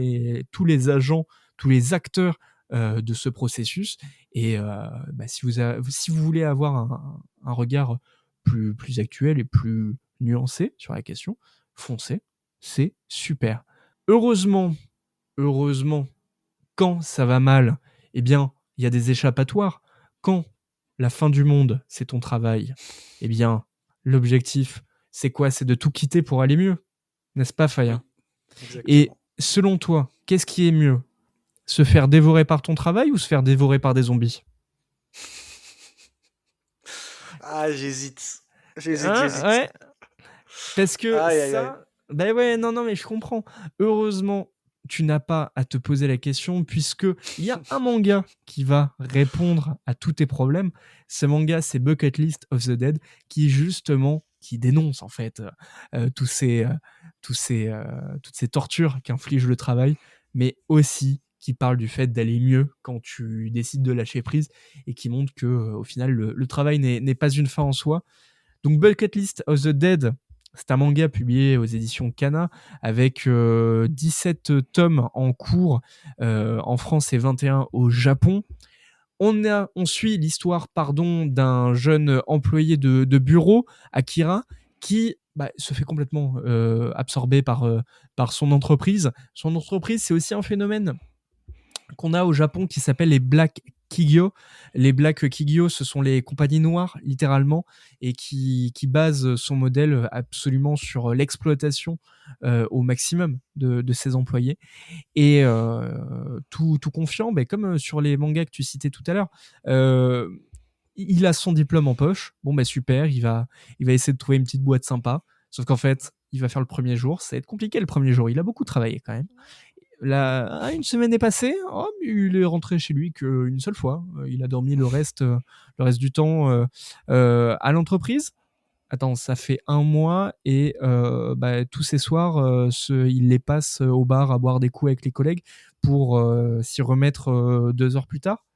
tous les agents, tous les acteurs de ce processus. Et si vous voulez avoir un regard plus actuel et plus nuancé sur la question, foncez, c'est super. Heureusement, heureusement, quand ça va mal, eh bien, il y a des échappatoires. Quand la fin du monde, c'est ton travail, eh bien, l'objectif, c'est quoi? C'est de tout quitter pour aller mieux, n'est-ce pas, Faya? Oui, Et exactement. selon toi, qu'est-ce qui est mieux? Se faire dévorer par ton travail ou se faire dévorer par des zombies? Ah, j'hésite. J'hésite, Hein? j'hésite. Ouais. Parce que Aïe, aïe, aïe. ça, ben ouais, non, non, mais je comprends. Heureusement, tu n'as pas à te poser la question puisque il y a un manga qui va répondre à tous tes problèmes. Ce manga, c'est Bucket List of the Dead, qui dénonce en fait tous toutes ces tortures qu'inflige le travail, mais aussi qui parle du fait d'aller mieux quand tu décides de lâcher prise et qui montre que au final le travail n'est pas une fin en soi. Donc Bucket List of the Dead, c'est un manga publié aux éditions Kana avec 17 tomes en cours en France et 21 au Japon. On suit l'histoire d'un jeune employé de bureau, Akira, qui se fait complètement absorber par son entreprise. Son entreprise, c'est aussi un phénomène qu'on a au Japon qui s'appelle les Black Kigyo. Les Black Kigyo, ce sont les compagnies noires, littéralement, et qui basent son modèle absolument sur l'exploitation au maximum de ses employés. Et tout confiant, comme sur les mangas que tu citais tout à l'heure, euh, il a son diplôme en poche. Bon, super, il va essayer de trouver une petite boîte sympa. Sauf qu'en fait, il va faire le premier jour. Ça va être compliqué le premier jour. Il a beaucoup travaillé quand même. Là, une semaine est passée, oh, il est rentré chez lui qu'une seule fois. Il a dormi le reste du temps à l'entreprise. Attends, ça fait un mois et tous ces soirs, il les passe au bar à boire des coups avec les collègues pour s'y remettre 2 heures plus tard.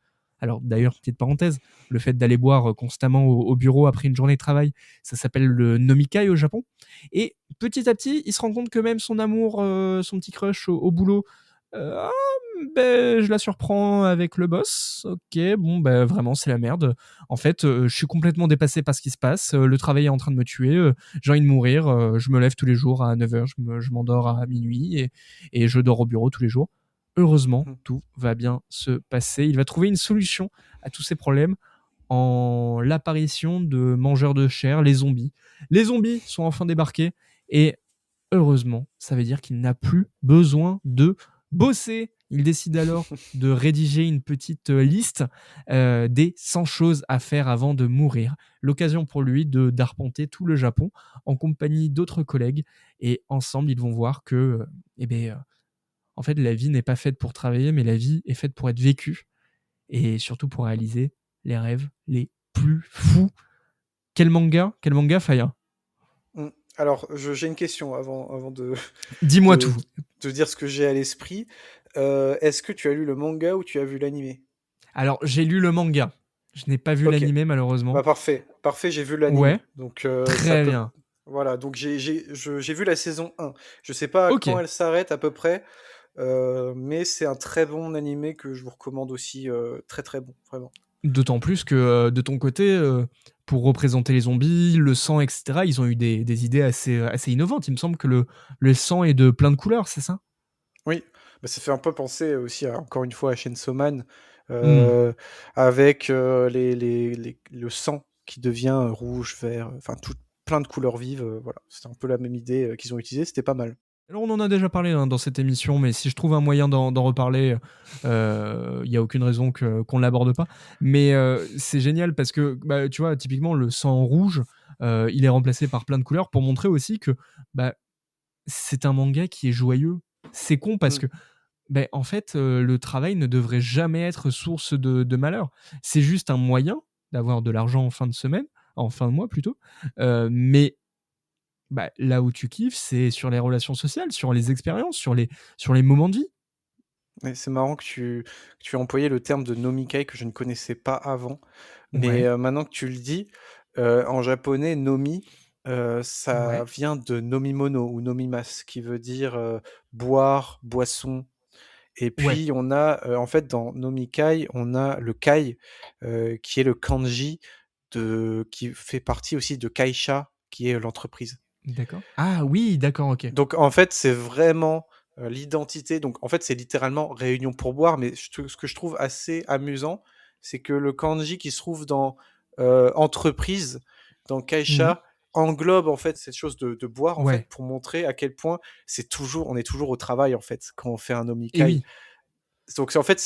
Alors d'ailleurs, petite parenthèse, le fait d'aller boire constamment au bureau après une journée de travail, ça s'appelle le nomikai au Japon. Et petit à petit, il se rend compte que même son amour, son petit crush au boulot, ah, je la surprends avec le boss. Ok, bon, vraiment, c'est la merde. En fait, je suis complètement dépassé par ce qui se passe. Le travail est en train de me tuer. J'ai envie de mourir. Je me lève tous les jours à 9h. Je m'endors à minuit et je dors au bureau tous les jours. Heureusement, Mhm. tout va bien se passer. Il va trouver une solution à tous ces problèmes en l'apparition de mangeurs de chair, les zombies. Les zombies sont enfin débarqués et heureusement, ça veut dire qu'il n'a plus besoin de bosser. Il décide alors de rédiger une petite liste des 100 choses à faire avant de mourir. L'occasion pour lui d'arpenter tout le Japon en compagnie d'autres collègues. Et ensemble, ils vont voir que en fait, la vie n'est pas faite pour travailler, mais la vie est faite pour être vécue. Et surtout pour réaliser les rêves les plus fous. Quel manga, Faya? Mm. Alors, j'ai une question avant Dis-moi de, tout. de dire ce que j'ai à l'esprit. Est-ce que tu as lu le manga ou tu as vu l'animé? Alors, j'ai lu le manga. Je n'ai pas vu Ok, l'animé, malheureusement. bah parfait. Parfait, j'ai vu Ouais, l'animé. Donc, ça très peut. bien. Voilà, donc j'ai vu la saison 1. Je sais pas Ok. quand elle s'arrête à peu près, mais c'est un très bon animé que je vous recommande aussi, très très bon, vraiment. D'autant plus que de ton côté, pour représenter les zombies, le sang, etc., ils ont eu des idées assez innovantes. Il me semble que le sang est de plein de couleurs, c'est ça? Oui, bah, ça fait un peu penser aussi encore une fois à Chainsaw Man, Hmm. avec le sang qui devient rouge, vert, enfin plein de couleurs vives, voilà. C'était un peu la même idée qu'ils ont utilisée, c'était pas mal. Alors, on en a déjà parlé dans cette émission, mais si je trouve un moyen d'en reparler, il n'y a aucune raison qu'on ne l'aborde pas. Mais c'est génial parce que, tu vois, typiquement, le sang rouge, il est remplacé par plein de couleurs pour montrer aussi que bah, c'est un manga qui est joyeux. C'est con parce Mm. que, en fait, le travail ne devrait jamais être source de malheur. C'est juste un moyen d'avoir de l'argent en fin de semaine, en fin de mois plutôt. Mais là où tu kiffes, c'est sur les relations sociales, sur les expériences, sur les moments de vie. Et c'est marrant que tu aies employé le terme de nomikai que je ne connaissais pas avant, mais Ouais, maintenant que tu le dis, en japonais, nomi, ça ouais, vient de nomimono ou nomimas, qui veut dire boire, boisson. Et ouais, puis on a, en fait, dans nomikai, on a le kai, qui est le kanji qui fait partie aussi de kaisha, qui est l'entreprise. d'accord. Ah oui, d'accord, OK. Donc en fait, c'est vraiment, l'identité, donc en fait, c'est littéralement réunion pour boire, mais ce que je trouve assez amusant, c'est que le kanji qui se trouve dans, entreprise, dans Mmh. kaisha, englobe en fait cette chose de boire, en fait, Ouais, pour montrer à quel point on est toujours au travail, en fait, quand on fait un et nomikai. oui, Donc en fait,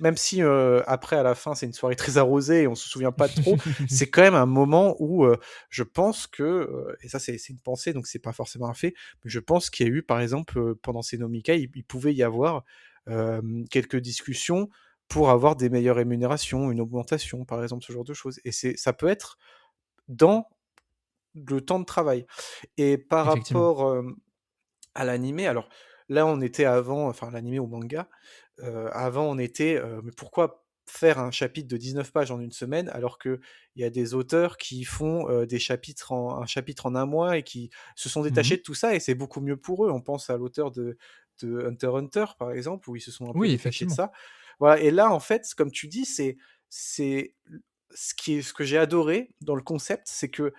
même si après à la fin c'est une soirée très arrosée et on se souvient pas trop, c'est quand même un moment où je pense que et ça c'est une pensée donc c'est pas forcément un fait, mais je pense qu'il y a eu par exemple pendant ces nomikai, il pouvait y avoir quelques discussions pour avoir des meilleures rémunérations, une augmentation par exemple, ce genre de choses. Et ça peut être dans le temps de travail. Et par effectivement. rapport à l'animé, alors là on était avant, enfin l'animé ou manga, avant on était, mais pourquoi faire un chapitre de 19 pages en une semaine alors qu'il y a des auteurs qui font, un chapitre en un mois et qui se sont Mmh. détachés de tout ça et c'est beaucoup mieux pour eux. On pense à l'auteur de Hunter x Hunter par exemple, où ils se sont un peu Oui, détachés de effectivement. ça. Voilà, et là en fait, comme tu dis, c'est ce que j'ai adoré dans le concept, c'est que,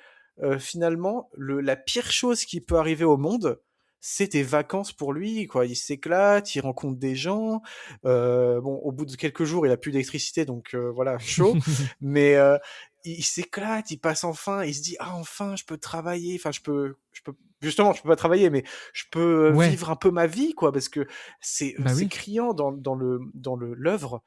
finalement la pire chose qui peut arriver au monde, c'est des vacances pour lui, quoi. Il s'éclate, il rencontre des gens. Bon, au bout de quelques jours, il a plus d'électricité, donc voilà, chaud. Mais il s'éclate, il passe enfin, il se dit: «Ah enfin, je peux travailler, enfin je peux justement, je peux pas travailler, mais je peux Ouais, vivre un peu ma vie, quoi». Parce que bah c'est oui. criant dans l'œuvre,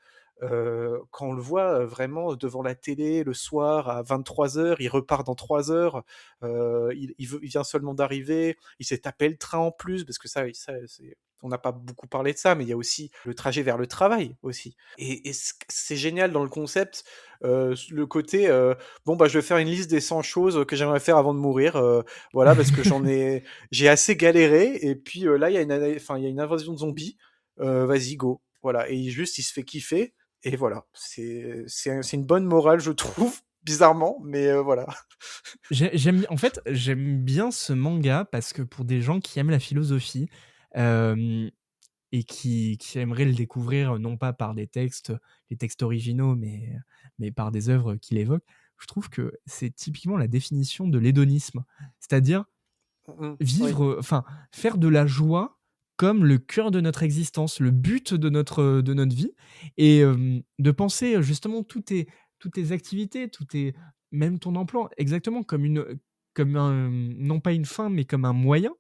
quand on le voit, vraiment devant la télé le soir à 23h, il repart dans 3 heures, il vient seulement d'arriver, il s'est tapé le train en plus parce que ça c'est on n'a pas beaucoup parlé de ça, mais il y a aussi le trajet vers le travail aussi. Et c'est génial dans le concept, le côté, bon bah je vais faire une liste des 100 choses que j'aimerais faire avant de mourir, voilà, parce que j'ai assez galéré, et puis là il y a une invasion de zombies, vas-y go, voilà, et juste il se fait kiffer, et voilà, c'est une bonne morale je trouve, bizarrement, mais voilà. J'aime bien ce manga parce que pour des gens qui aiment la philosophie, hem et qui aimeraient le découvrir, non pas par les textes originaux, mais par des œuvres qui l'évoquent, je trouve que c'est typiquement la définition de l'hédonisme. C'est-à-dire Oui, faire de la joie comme le cœur de notre existence, le but de notre vie, et de penser, justement toutes tes activités, même ton emploi, exactement comme un, non pas une fin, mais comme un moyen,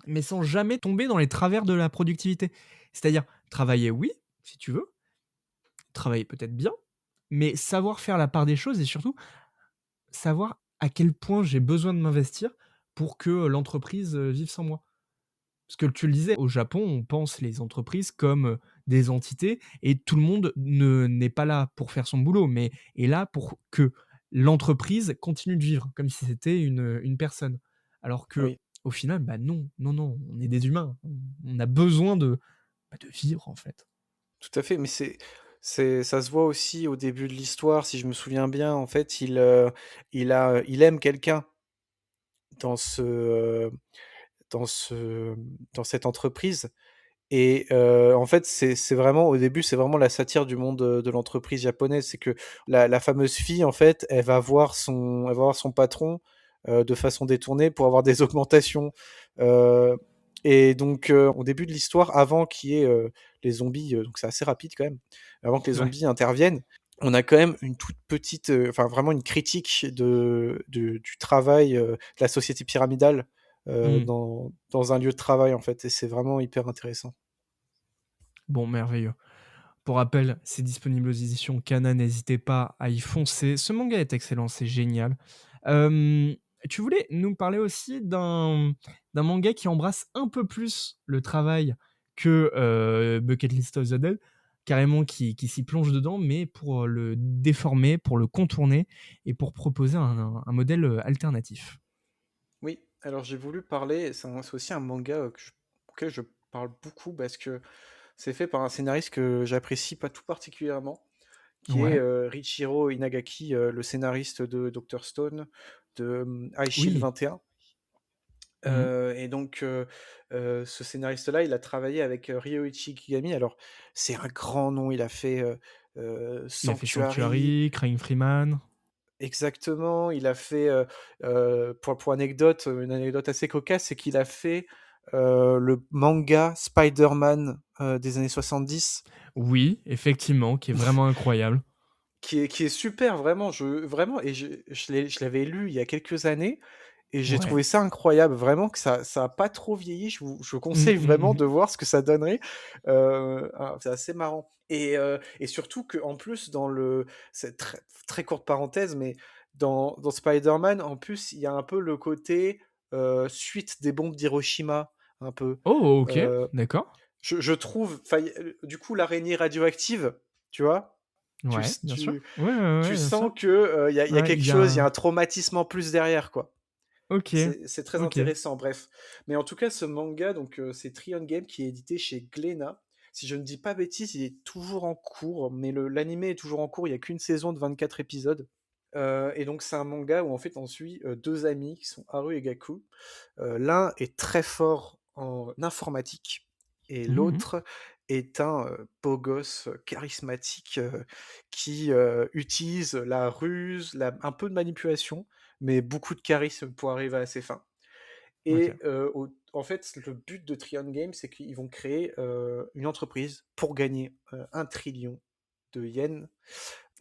mais sans jamais tomber dans les travers de la productivité. C'est-à-dire travailler, oui, si tu veux, travailler peut-être bien, mais savoir faire la part des choses, et surtout savoir à quel point j'ai besoin de m'investir pour que l'entreprise, vive sans moi. Parce que tu le disais, au Japon, on pense les entreprises comme, des entités, et tout le monde ne n'est pas là pour faire son boulot, mais est là pour que l'entreprise continue de vivre, comme si c'était une personne. Alors que oui, au final, bah non, non, non, on est des humains. On a besoin de vivre, en fait. tout à fait, mais ça se voit aussi au début de l'histoire, si je me souviens bien, en fait, il aime quelqu'un dans dans ce dans cette entreprise, et en fait, c'est vraiment au début, c'est vraiment la satire du monde, de l'entreprise japonaise. C'est que la fameuse fille, en fait, elle va voir son patron, de façon détournée pour avoir des augmentations, heu et donc au début de l'histoire, avant qu'il y ait, les zombies, donc c'est assez rapide quand même, avant que les Ouais. zombies interviennent, on a quand même une toute petite, enfin vraiment une critique du travail, de la société pyramidale, Mmh. dans un lieu de travail, en fait, et c'est vraiment hyper intéressant. Bon, merveilleux. Pour rappel, c'est disponible aux éditions Kana, n'hésitez pas à y foncer. Ce manga est excellent, c'est génial. Hem, Tu voulais nous parler aussi d'un manga qui embrasse un peu plus le travail que, Bucket List of the Dead, carrément qui s'y plonge dedans, mais pour le déformer, pour le contourner, et pour proposer un modèle, alternatif. Oui, alors j'ai voulu parler, c'est aussi un manga auquel je parle beaucoup parce que c'est fait par un scénariste que j'apprécie pas tout particulièrement, qui est Ouais, Richiro Inagaki, le scénariste de Dr. Stone, de High Shield oui. 21. Mmh. Et donc, ce scénariste-là, il a travaillé avec Ryoichi Kigami. Alors, c'est un grand nom, il a fait Il a fait Sanctuary. Sanctuary, Crying Freeman. Exactement, il a fait, pour anecdote, une anecdote assez cocasse, c'est qu'il a fait, le manga Spider-Man, des années 70, Oui, effectivement, qui est vraiment incroyable. qui est super vraiment, vraiment, et je l'avais lu il y a quelques années, et j'ai Ouais. trouvé ça incroyable, vraiment, que ça a pas trop vieilli. Je vous Mmh, conseille mmh vraiment mh. de voir ce que ça donnerait, c'est assez marrant, et surtout qu'en plus c'est très courte parenthèse, mais dans Spider-Man, en plus, il y a un peu le côté, suite des bombes d'Hiroshima, un peu, Oh, OK, heu, d'accord. je trouve, enfin, du coup, l'araignée radioactive, tu vois? Tu Ouais, s bien sûr. tu Ouais, ouais, ouais, tu bien sûr. sens que, il y a Ouais, quelque chose, il y a un traumatisme en plus derrière, quoi. OK, C'est très OK. intéressant, bref. Mais en tout cas, ce manga, donc c'est Trion Game, qui est édité chez Glénat. Si je ne dis pas bêtise, il est toujours en cours, mais l'animé est toujours en cours, il n'y a qu'une saison de 24 épisodes. Et donc c'est un manga où en fait on suit, 2 amis qui sont Haru et Gaku. L'un est très fort en informatique, et Mmh mh. l'autre est un, beau gosse, charismatique, qui, utilise la ruse, un peu de manipulation, mais beaucoup de charisme pour arriver à ses fins. OK. Et en fait, le but de Trion Games, c'est qu'ils vont créer, une entreprise pour gagner, 1 000 000 000 de yens,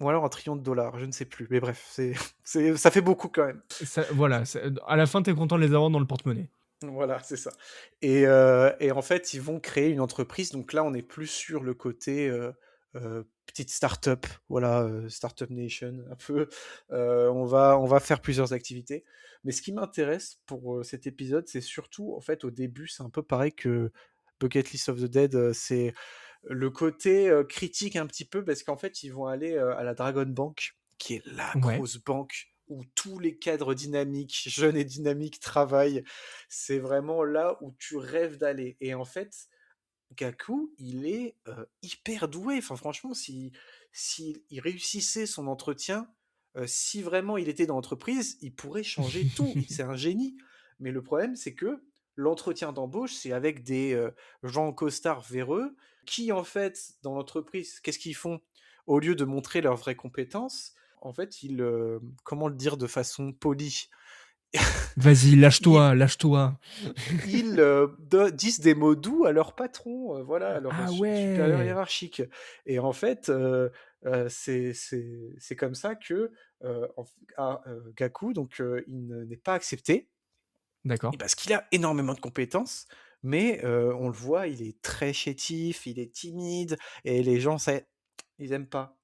ou alors 1 000 000 000 de dollars, je ne sais plus. Mais bref, ça fait beaucoup quand même. Ça voilà, à la fin, tu es content de les avoir dans le porte-monnaie. Voilà, c'est ça. Et en fait, ils vont créer une entreprise. Donc là, on est plus sur le côté, petite start-up, voilà, Startup Nation, un peu. On va faire plusieurs activités. Mais ce qui m'intéresse pour cet épisode, c'est surtout, en fait, au début, c'est un peu pareil que Bucket List of the Dead, c'est le côté critique un petit peu parce qu'en fait, ils vont aller à la Dragon Bank, qui est la Ouais. grosse banque où tous les cadres dynamiques, jeunes et dynamiques, travaillent. C'est vraiment là où tu rêves d'aller. Et en fait, Gaku, il est hyper doué. Enfin, franchement, si il réussissait son entretien, si vraiment il était dans l'entreprise, il pourrait changer tout. C'est un génie. Mais le problème, c'est que l'entretien d'embauche, c'est avec des gens en costard véreux qui, en fait, dans l'entreprise, qu'est-ce qu'ils font? Au lieu de montrer leurs vraies compétences, en fait, comment le dire de façon polie? Vas-y, Ils, lâche-toi, lâche-toi. ils disent des mots doux à leur patron, voilà, à leur Ah supérieur ouais. hiérarchique. Et en fait, c'est comme ça que Gaku, donc, n'est pas accepté, et D'accord. parce qu'il a énormément de compétences, mais on le voit, il est très chétif, il est timide, et les gens, ils aiment pas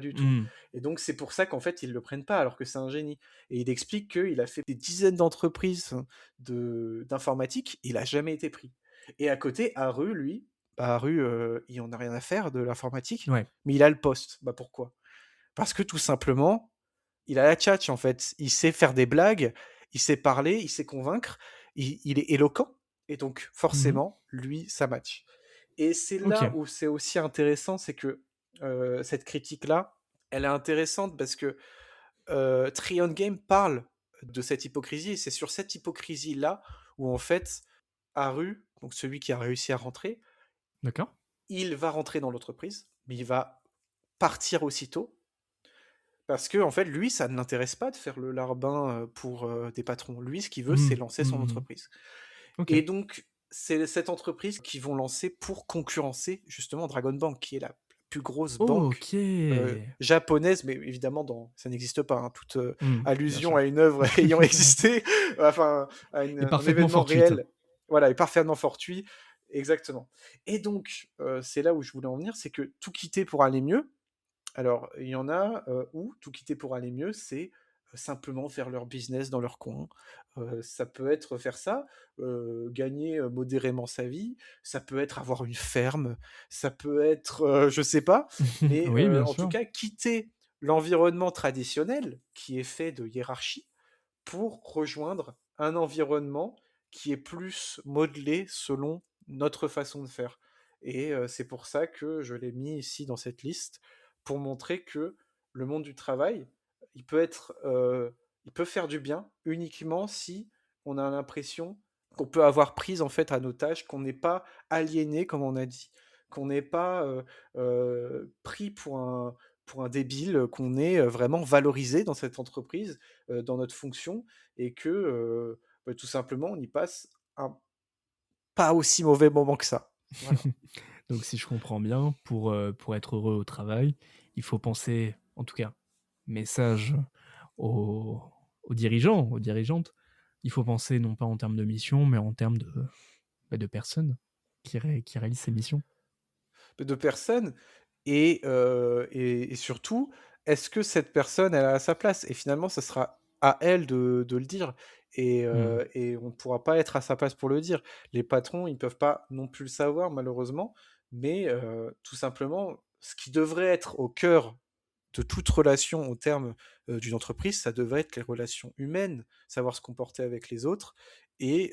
du tout. Hmm. Et donc c'est pour ça qu'en fait ils le prennent pas, alors que c'est un génie. Et il explique qu'il a fait des dizaines d'entreprises d'informatique, il a jamais été pris. Et à côté, Haru, lui, bah, Haru, il en a rien à faire de l'informatique, Ouais. mais il a le poste. Bah pourquoi? Parce que tout simplement, il a la tchatch en fait. Il sait faire des blagues, il sait parler, il sait convaincre, il est éloquent, et donc Mhm. forcément, lui, ça match. Et c'est Ok. là où c'est aussi intéressant, c'est que cette critique-là, elle est intéressante parce que Trion Game parle de cette hypocrisie, et c'est sur cette hypocrisie-là où en fait, Haru, donc celui qui a réussi à rentrer, D'accord. il va rentrer dans l'entreprise, mais il va partir aussitôt. Parce que, en fait, lui, ça ne l'intéresse pas de faire le larbin pour des patrons. Lui, ce qu'il veut, c'est Mhm. lancer son Mhm. entreprise. Ok. Et donc, c'est cette entreprise qu'ils vont lancer pour concurrencer justement Dragon Bank, qui est la plus grosse banque Ok. japonaise, mais évidemment, ça n'existe pas, hein, toute Bien allusion sûr. à une œuvre ayant existé, enfin, à Et un parfaitement événement fortuite. réel, voilà, est parfaitement fortuit, exactement. Et donc, c'est là où je voulais en venir, c'est que tout quitter pour aller mieux, alors, il y en a où tout quitter pour aller mieux, c'est simplement faire leur business dans leur coin. Ça peut être faire ça, gagner modérément sa vie, ça peut être avoir une ferme, ça peut être, je sais pas, mais Oui, bien en tout sûr. cas, quitter l'environnement traditionnel qui est fait de hiérarchie pour rejoindre un environnement qui est plus modelé selon notre façon de faire. Et c'est pour ça que je l'ai mis ici dans cette liste, pour montrer que le monde du travail, il peut faire du bien uniquement si on a l'impression qu'on peut avoir prise en fait à nos tâches, qu'on n'est pas aliéné, comme on a dit, qu'on n'est pas pris pour un débile, qu'on est vraiment valorisé dans cette entreprise, dans notre fonction, et que bah, tout simplement on y passe un pas aussi mauvais moment que ça. Voilà. Donc, si je comprends bien, pour être heureux au travail, il faut penser, en tout cas, message aux, aux dirigeants, aux dirigeantes, il faut penser non pas en termes de mission, mais en termes de personnes qui réalisent ces missions. De personnes, et surtout, est-ce que cette personne, elle a sa place? Et finalement, ça sera à elle de le dire, Hmm. et on ne pourra pas être à sa place pour le dire. Les patrons, ils peuvent pas non plus le savoir malheureusement, mais tout simplement, ce qui devrait être au cœur de toute relation au terme d'une entreprise, ça devrait être les relations humaines, savoir se comporter avec les autres, et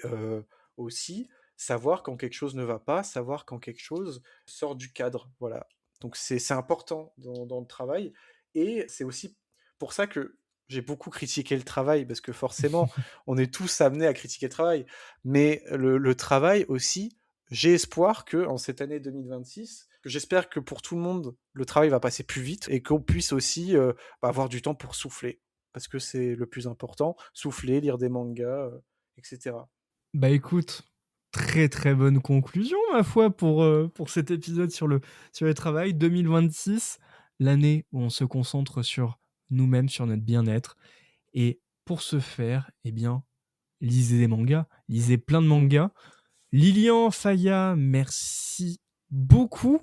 aussi savoir quand quelque chose ne va pas, savoir quand quelque chose sort du cadre. Voilà. Donc c'est important dans le travail, et c'est aussi pour ça que j'ai beaucoup critiqué le travail, parce que forcément, on est tous amenés à critiquer le travail, mais le travail aussi, j'ai espoir que en cette année 2026, j'espère que pour tout le monde, le travail va passer plus vite, et qu'on puisse aussi bah, avoir du temps pour souffler, parce que c'est le plus important, souffler, lire des mangas, etc. Bah écoute, très très bonne conclusion, ma foi, pour cet épisode sur le travail. 2026, l'année où on se concentre sur nous-mêmes, sur notre bien-être. Et pour ce faire, eh bien, lisez des mangas, lisez plein de Mm. mangas. Lilian Faya, merci beaucoup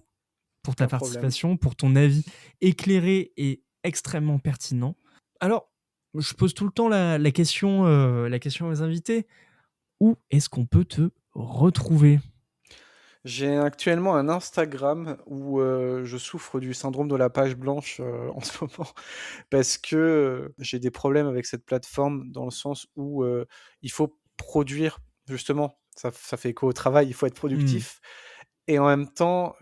pour ta Aucun problème. participation, pour ton avis éclairé et extrêmement pertinent. Alors, je pose tout le temps la question aux invités. Où est-ce qu'on peut te retrouver? J'ai actuellement un Instagram où je souffre du syndrome de la page blanche en ce moment parce que j'ai des problèmes avec cette plateforme dans le sens où il faut produire, justement, ça fait écho au travail, il faut être Mmh. productif et en même temps,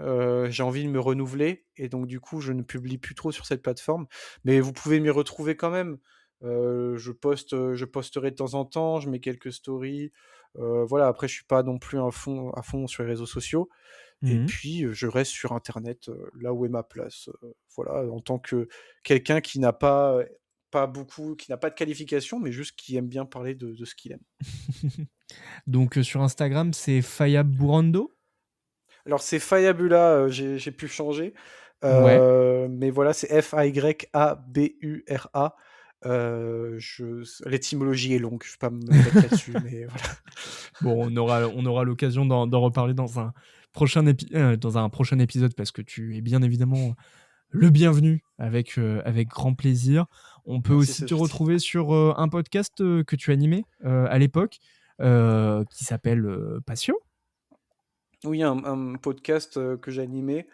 j'ai envie de me renouveler et donc du coup, je ne publie plus trop sur cette plateforme. Mais vous pouvez m'y retrouver quand même. Je posterai de temps en temps, je mets quelques stories, voilà. Après, je suis pas non plus à fond sur les réseaux sociaux et Mmh. puis, je reste sur internet, là où est ma place, voilà, en tant que quelqu'un qui n'a pas beaucoup qui n'a pas de qualification, mais juste qui aime bien parler de ce qu'il aime. Donc sur Instagram, c'est Faya Burando? Alors c'est Fayabula, j'ai pu changer, Ouais. mais voilà, c'est Fayabura. L'étymologie est longue, je vais pas me mettre là-dessus, mais voilà. Bon, on aura l'occasion d'en reparler dans un prochain épisode parce que tu es bien évidemment le bienvenu avec grand plaisir. On peut Merci, aussi c'est te gentil. retrouver sur un podcast que tu animais à l'époque qui s'appelle Patio. Oui, un podcast, que j'animais,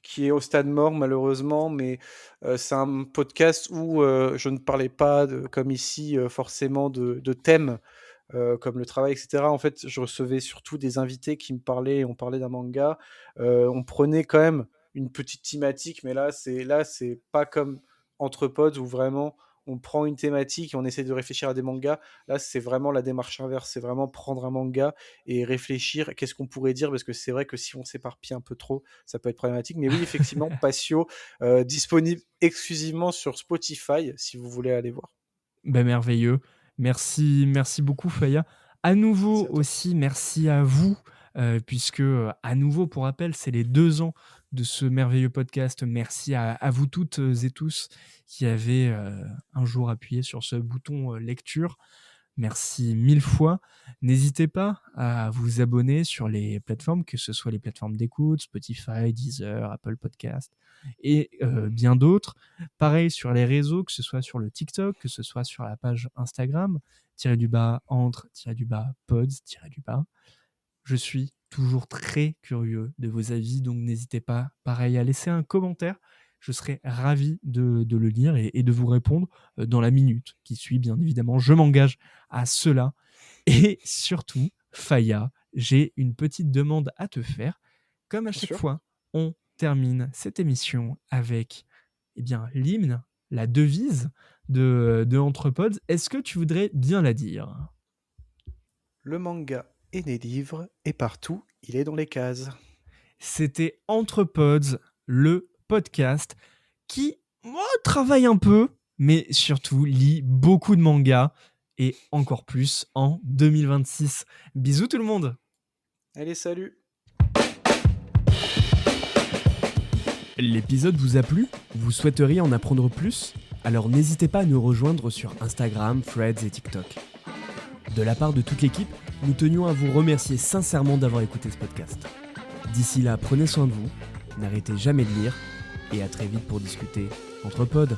qui est au stade mort malheureusement, mais c'est un podcast où, je ne parlais pas comme ici, forcément de thèmes, comme le travail et cetera. En fait, je recevais surtout des invités qui me parlaient on parlait d'un manga. On prenait quand même une petite thématique, mais là, c'est pas comme Entre potes où vraiment on prend une thématique et on essaie de réfléchir à des mangas. Là, c'est vraiment la démarche inverse, c'est vraiment prendre un manga et réfléchir qu'est-ce qu'on pourrait dire parce que c'est vrai que si on s'éparpille un peu trop, ça peut être problématique. Mais oui, effectivement, Patio, disponible exclusivement sur Spotify si vous voulez aller voir. Ben merveilleux. Merci beaucoup Faya. À Merci nouveau à toi. aussi, merci à vous, puisque, à nouveau pour rappel, c'est les 2 ans de ce merveilleux podcast. Merci à vous toutes et tous qui avez, un jour appuyé sur ce bouton, lecture. Merci 1000 fois. N'hésitez pas à vous abonner sur les plateformes, que ce soit les plateformes d'écoute, Spotify, Deezer, Apple Podcast et bien d'autres. Pareil sur les réseaux, que ce soit sur le TikTok, que ce soit sur la page Instagram, _entre_pods_. Je suis toujours très curieux de vos avis, donc n'hésitez pas, pareil, à laisser un commentaire. Je serai ravi de le lire et de vous répondre dans la minute qui suit, bien évidemment. Je m'engage à cela. Et surtout, Faya, j'ai une petite demande à te faire. Comme à Bien chaque sûr. fois, on termine cette émission avec l'hymne, la devise de Entrepods. Est-ce que tu voudrais bien la dire? Le manga est né livres et partout, il est dans les cases. C'était Entrepods, le podcast qui, moi, travaille un peu, mais surtout lit beaucoup de mangas et encore plus en 2026. Bisous tout le monde! Allez, salut! L'épisode vous a plu? Vous souhaiteriez en apprendre plus? Alors n'hésitez pas à nous rejoindre sur Instagram, Threads et TikTok. De la part de toute l'équipe, nous tenions à vous remercier sincèrement d'avoir écouté ce podcast. D'ici là, prenez soin de vous, n'arrêtez jamais de lire, et à très vite pour discuter entre pods.